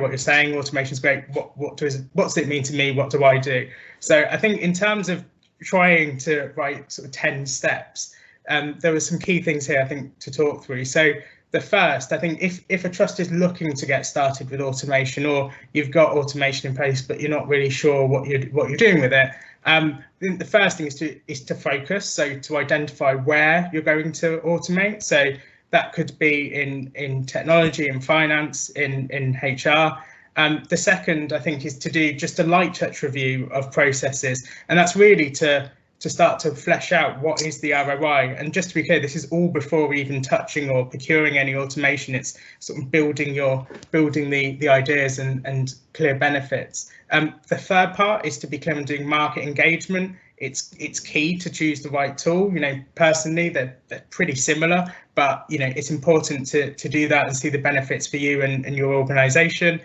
you're saying. Automation's great. What does it mean to me? What do I do? So I think in terms of trying to write sort of 10 steps, there were some key things here I think to talk through. So the first, I think if a trust is looking to get started with automation, or you've got automation in place but you're not really sure what you're doing with it, I think the first thing is to focus. So to identify where you're going to automate. So that could be in technology, in finance, in HR. The second, I think, is to do just a light touch review of processes, and that's really to to start to flesh out what is the ROI. And just to be clear, this is all before even touching or procuring any automation. It's sort of building the ideas and clear benefits. The third part is to be clear on doing market engagement. It's key to choose the right tool. You know, personally, they're pretty similar, but you know, it's important to do that and see the benefits for you and your organisation.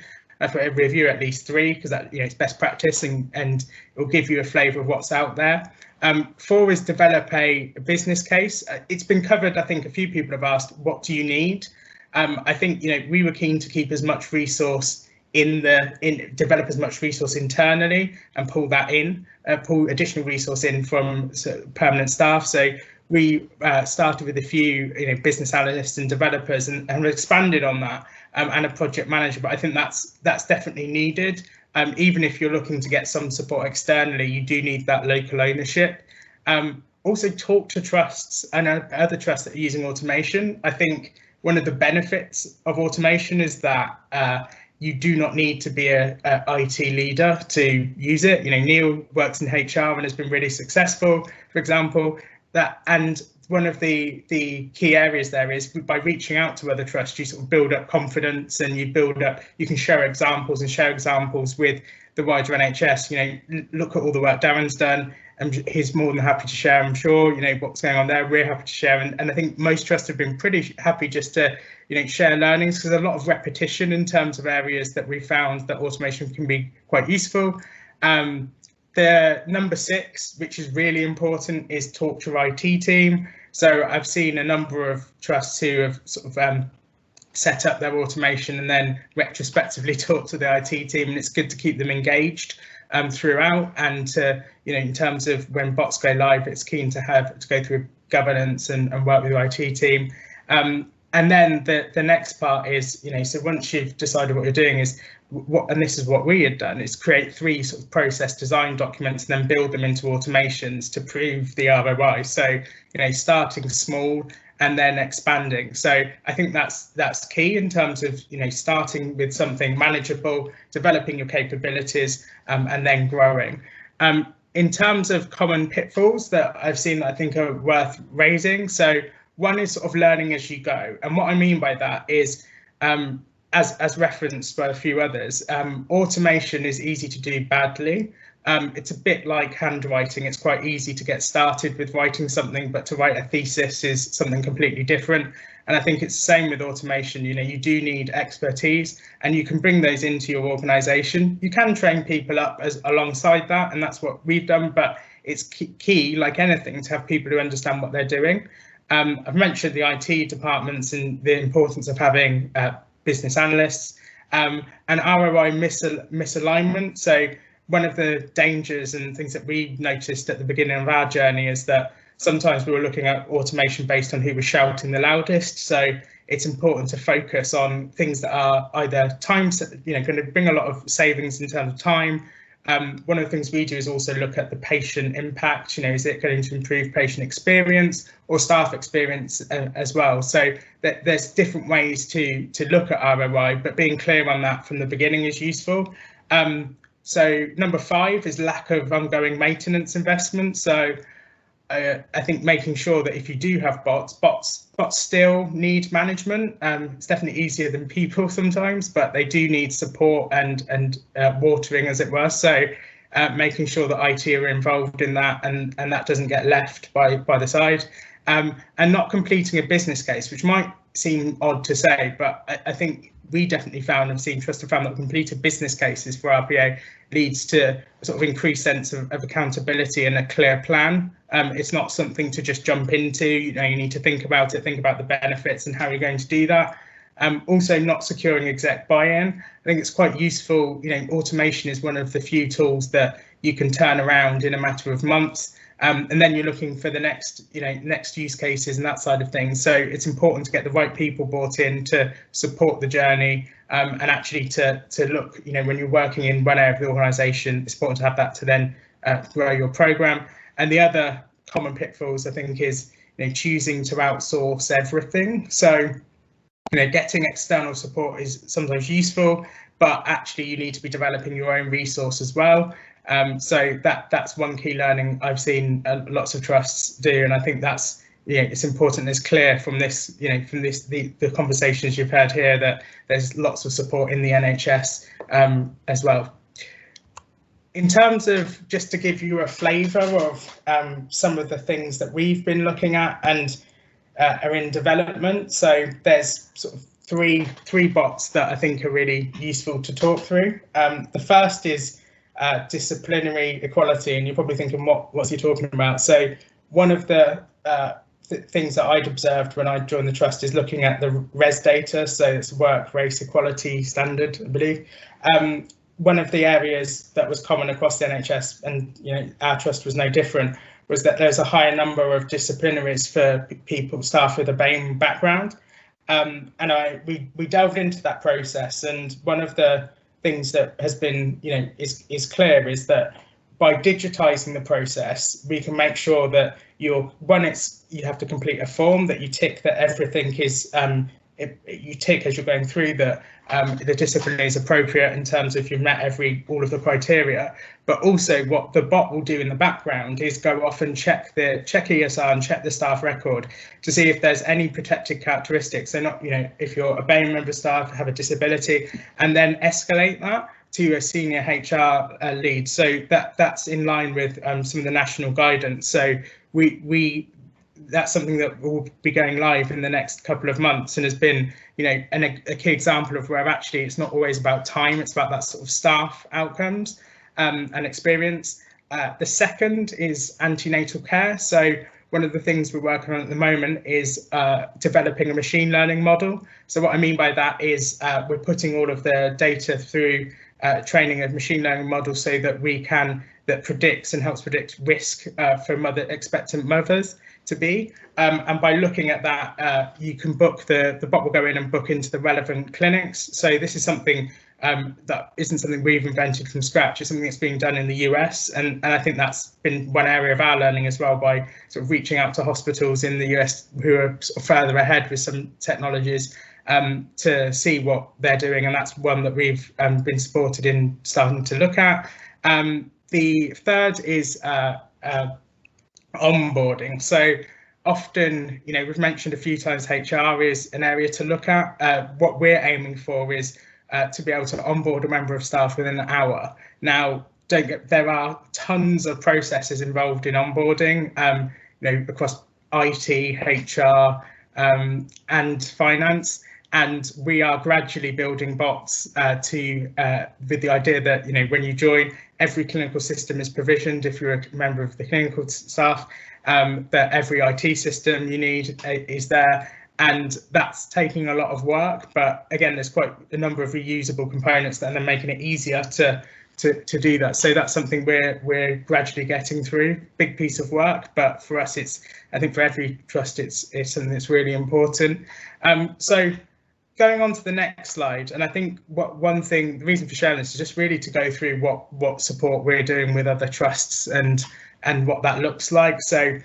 For every review at least 3, because that, you know, it's best practice and it will give you a flavour of what's out there. 4 is develop a business case. It's been covered. I think a few people have asked, what do you need? I think, you know, we were keen to keep as much resource develop as much resource internally and pull additional resource in from permanent staff. So we started with a few, you know, business analysts and developers and expanded on that, and a project manager. But I think that's definitely needed. Even if you're looking to get some support externally, you do need that local ownership. Also talk to trusts and other trusts that are using automation. I think one of the benefits of automation is that you do not need to be a IT leader to use it. You know, Neil works in HR and has been really successful, for example. And one of the key areas there is by reaching out to other trusts, you sort of build up confidence and you can share examples with the wider NHS. You know, look at all the work Darren's done, and he's more than happy to share, I'm sure, you know, what's going on there. We're happy to share, and I think most trusts have been pretty happy just to, you know, share learnings, because there's a lot of repetition in terms of areas that we found that automation can be quite useful. The number 6, which is really important, is talk to your IT team. So I've seen a number of trusts who have sort of set up their automation and then retrospectively talk to the IT team, and it's good to keep them engaged throughout. And to, you know, in terms of when bots go live, it's keen to go through governance and work with the IT team. And then the next part is, you know, so once you've decided what you're doing is and this is what we had done, is create 3 sort of process design documents and then build them into automations to prove the ROI. So, you know, starting small and then expanding. So I think that's key in terms of, you know, starting with something manageable, developing your capabilities, and then growing. In terms of common pitfalls that I've seen that I think are worth raising. So one is sort of learning as you go. And what I mean by that is, as referenced by a few others, automation is easy to do badly. It's a bit like handwriting. It's quite easy to get started with writing something, but to write a thesis is something completely different. And I think it's the same with automation. You know, you do need expertise, and you can bring those into your organisation. You can train people up alongside that, and that's what we've done. But it's key, like anything, to have people who understand what they're doing. I've mentioned the IT departments and the importance of having business analysts, and ROI misalignment. So one of the dangers and things that we noticed at the beginning of our journey is that sometimes we were looking at automation based on who was shouting the loudest. So it's important to focus on things that are either time, you know, going to bring a lot of savings in terms of time. One of the things we do is also look at the patient impact. You know, is it going to improve patient experience or staff experience as well? So there's different ways to look at ROI, but being clear on that from the beginning is useful. So number 5 is lack of ongoing maintenance investment. So I think making sure that if you do have bots still need management. It's definitely easier than people sometimes, but they do need support and watering, as it were. So making sure that IT are involved in that, and that doesn't get left by the side. And not completing a business case, which might seem odd to say, but I think we definitely found, and seen trust and found, that completed business cases for RPA leads to a sort of increased sense of accountability and a clear plan. It's not something to just jump into. You know, you need to think about it, think about the benefits and how you're going to do that. Also, not securing exec buy-in. I think it's quite useful. You know, automation is one of the few tools that you can turn around in a matter of months. And then you're looking for the next use cases and that side of things. So it's important to get the right people brought in to support the journey, and actually to look, you know, when you're working in one area of the organisation, it's important to have that to then grow your program. And the other common pitfalls, I think, is, you know, choosing to outsource everything. So, you know, getting external support is sometimes useful, but actually you need to be developing your own resource as well. So that's one key learning I've seen lots of trusts do, and I think that's, it's important. It's clear from this, the conversations you've had here, that there's lots of support in the NHS as well. In terms of, just to give you a flavour of some of the things that we've been looking at and are in development. So there's sort of three bots that I think are really useful to talk through. The first is disciplinary equality, and you're probably thinking, what's he talking about? So one of the things that I'd observed when I joined the trust is looking at the RES data, so it's work race equality standard, I believe. One of the areas that was common across the NHS, and our trust was no different, was that there's a higher number of disciplinaries for staff with a BAME background. And we delved into that process, and one of the things that has been, is clear, is that by digitising the process, we can make sure that you have to complete a form that you tick, that everything is you tick as you're going through that the discipline is appropriate in terms of you've met all of the criteria. But also what the bot will do in the background is go off and check ESR and check the staff record to see if there's any protected characteristics. So not, if you're a BAME member of staff, have a disability, and then escalate that to a senior HR lead. So that's in line with some of the national guidance. So that's something that will be going live in the next couple of months, and has been, a key example of where actually it's not always about time, it's about that sort of staff outcomes and experience. The second is antenatal care. So one of the things we're working on at the moment is developing a machine learning model. So what I mean by that is we're putting all of the data through training a machine learning model so that that predicts and helps predict risk for expectant mothers to be. And by looking at that, you can book, the bot will go in and book into the relevant clinics. So this is something that isn't something we've invented from scratch. It's something that's being done in the US, and I think that's been one area of our learning as well, by sort of reaching out to hospitals in the US who are sort of further ahead with some technologies to see what they're doing, and that's one that we've been supported in starting to look at. The third is onboarding. So often, we've mentioned a few times HR is an area to look at. What we're aiming for is to be able to onboard a member of staff within an hour. Now, there are tons of processes involved in onboarding, across IT, HR, and finance. And we are gradually building bots with the idea that, when you join, every clinical system is provisioned if you're a member of the clinical staff, that every IT system you need is there. And that's taking a lot of work. But again, there's quite a number of reusable components that are making it easier to do that. So that's something we're gradually getting through. Big piece of work, but for us, I think for every trust, it's something that's really important. So going on to the next slide, and I think the reason for sharing this is just really to go through what support we're doing with other trusts and what that looks like. So,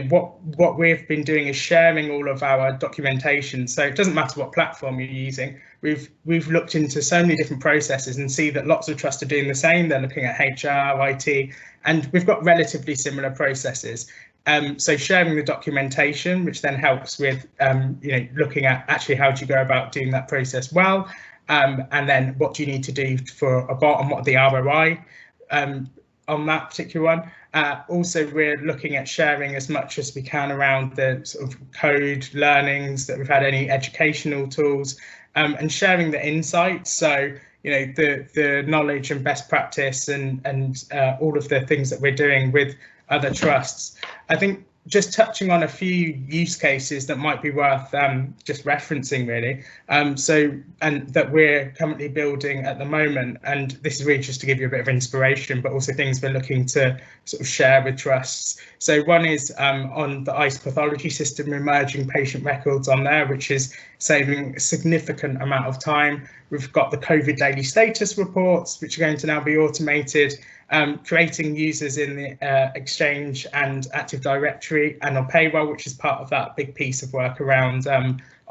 what we've been doing is sharing all of our documentation. So it doesn't matter what platform you're using. We've looked into so many different processes and see that lots of trusts are doing the same. They're looking at HR, IT, and we've got relatively similar processes. So sharing the documentation, which then helps with, looking at actually how do you go about doing that process well, and then what do you need to do for a bot, and what are the ROI on that particular one. Also, we're looking at sharing as much as we can around the sort of code learnings that we've had, any educational tools, and sharing the insights. So, the knowledge and best practice and all of the things that we're doing with other trusts. I think just touching on a few use cases that might be worth just referencing, really. And that we're currently building at the moment, and this is really just to give you a bit of inspiration, but also things we're looking to sort of share with trusts. So one is on the ICE pathology system, emerging patient records on there, which is saving a significant amount of time. We've got the COVID daily status reports, which are going to now be automated. Creating users in the Exchange and Active Directory and on payroll, which is part of that big piece of work around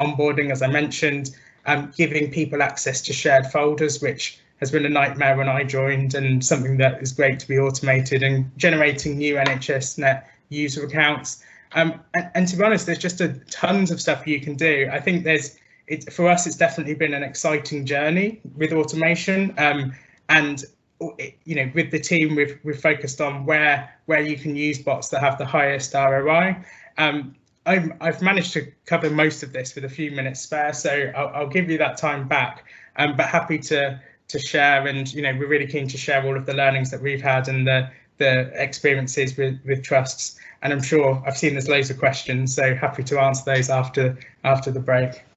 onboarding, as I mentioned, giving people access to shared folders, which has been a nightmare when I joined, and something that is great to be automated, and generating new NHS Net user accounts. And to be honest, there's just tons of stuff you can do. I think for us, it's definitely been an exciting journey with automation. And with the team, we've focused on where you can use bots that have the highest ROI. I've managed to cover most of this with a few minutes spare, so I'll give you that time back. But happy to share, and we're really keen to share all of the learnings that we've had and the experiences with trusts. And I'm sure I've seen there's loads of questions, so happy to answer those after the break.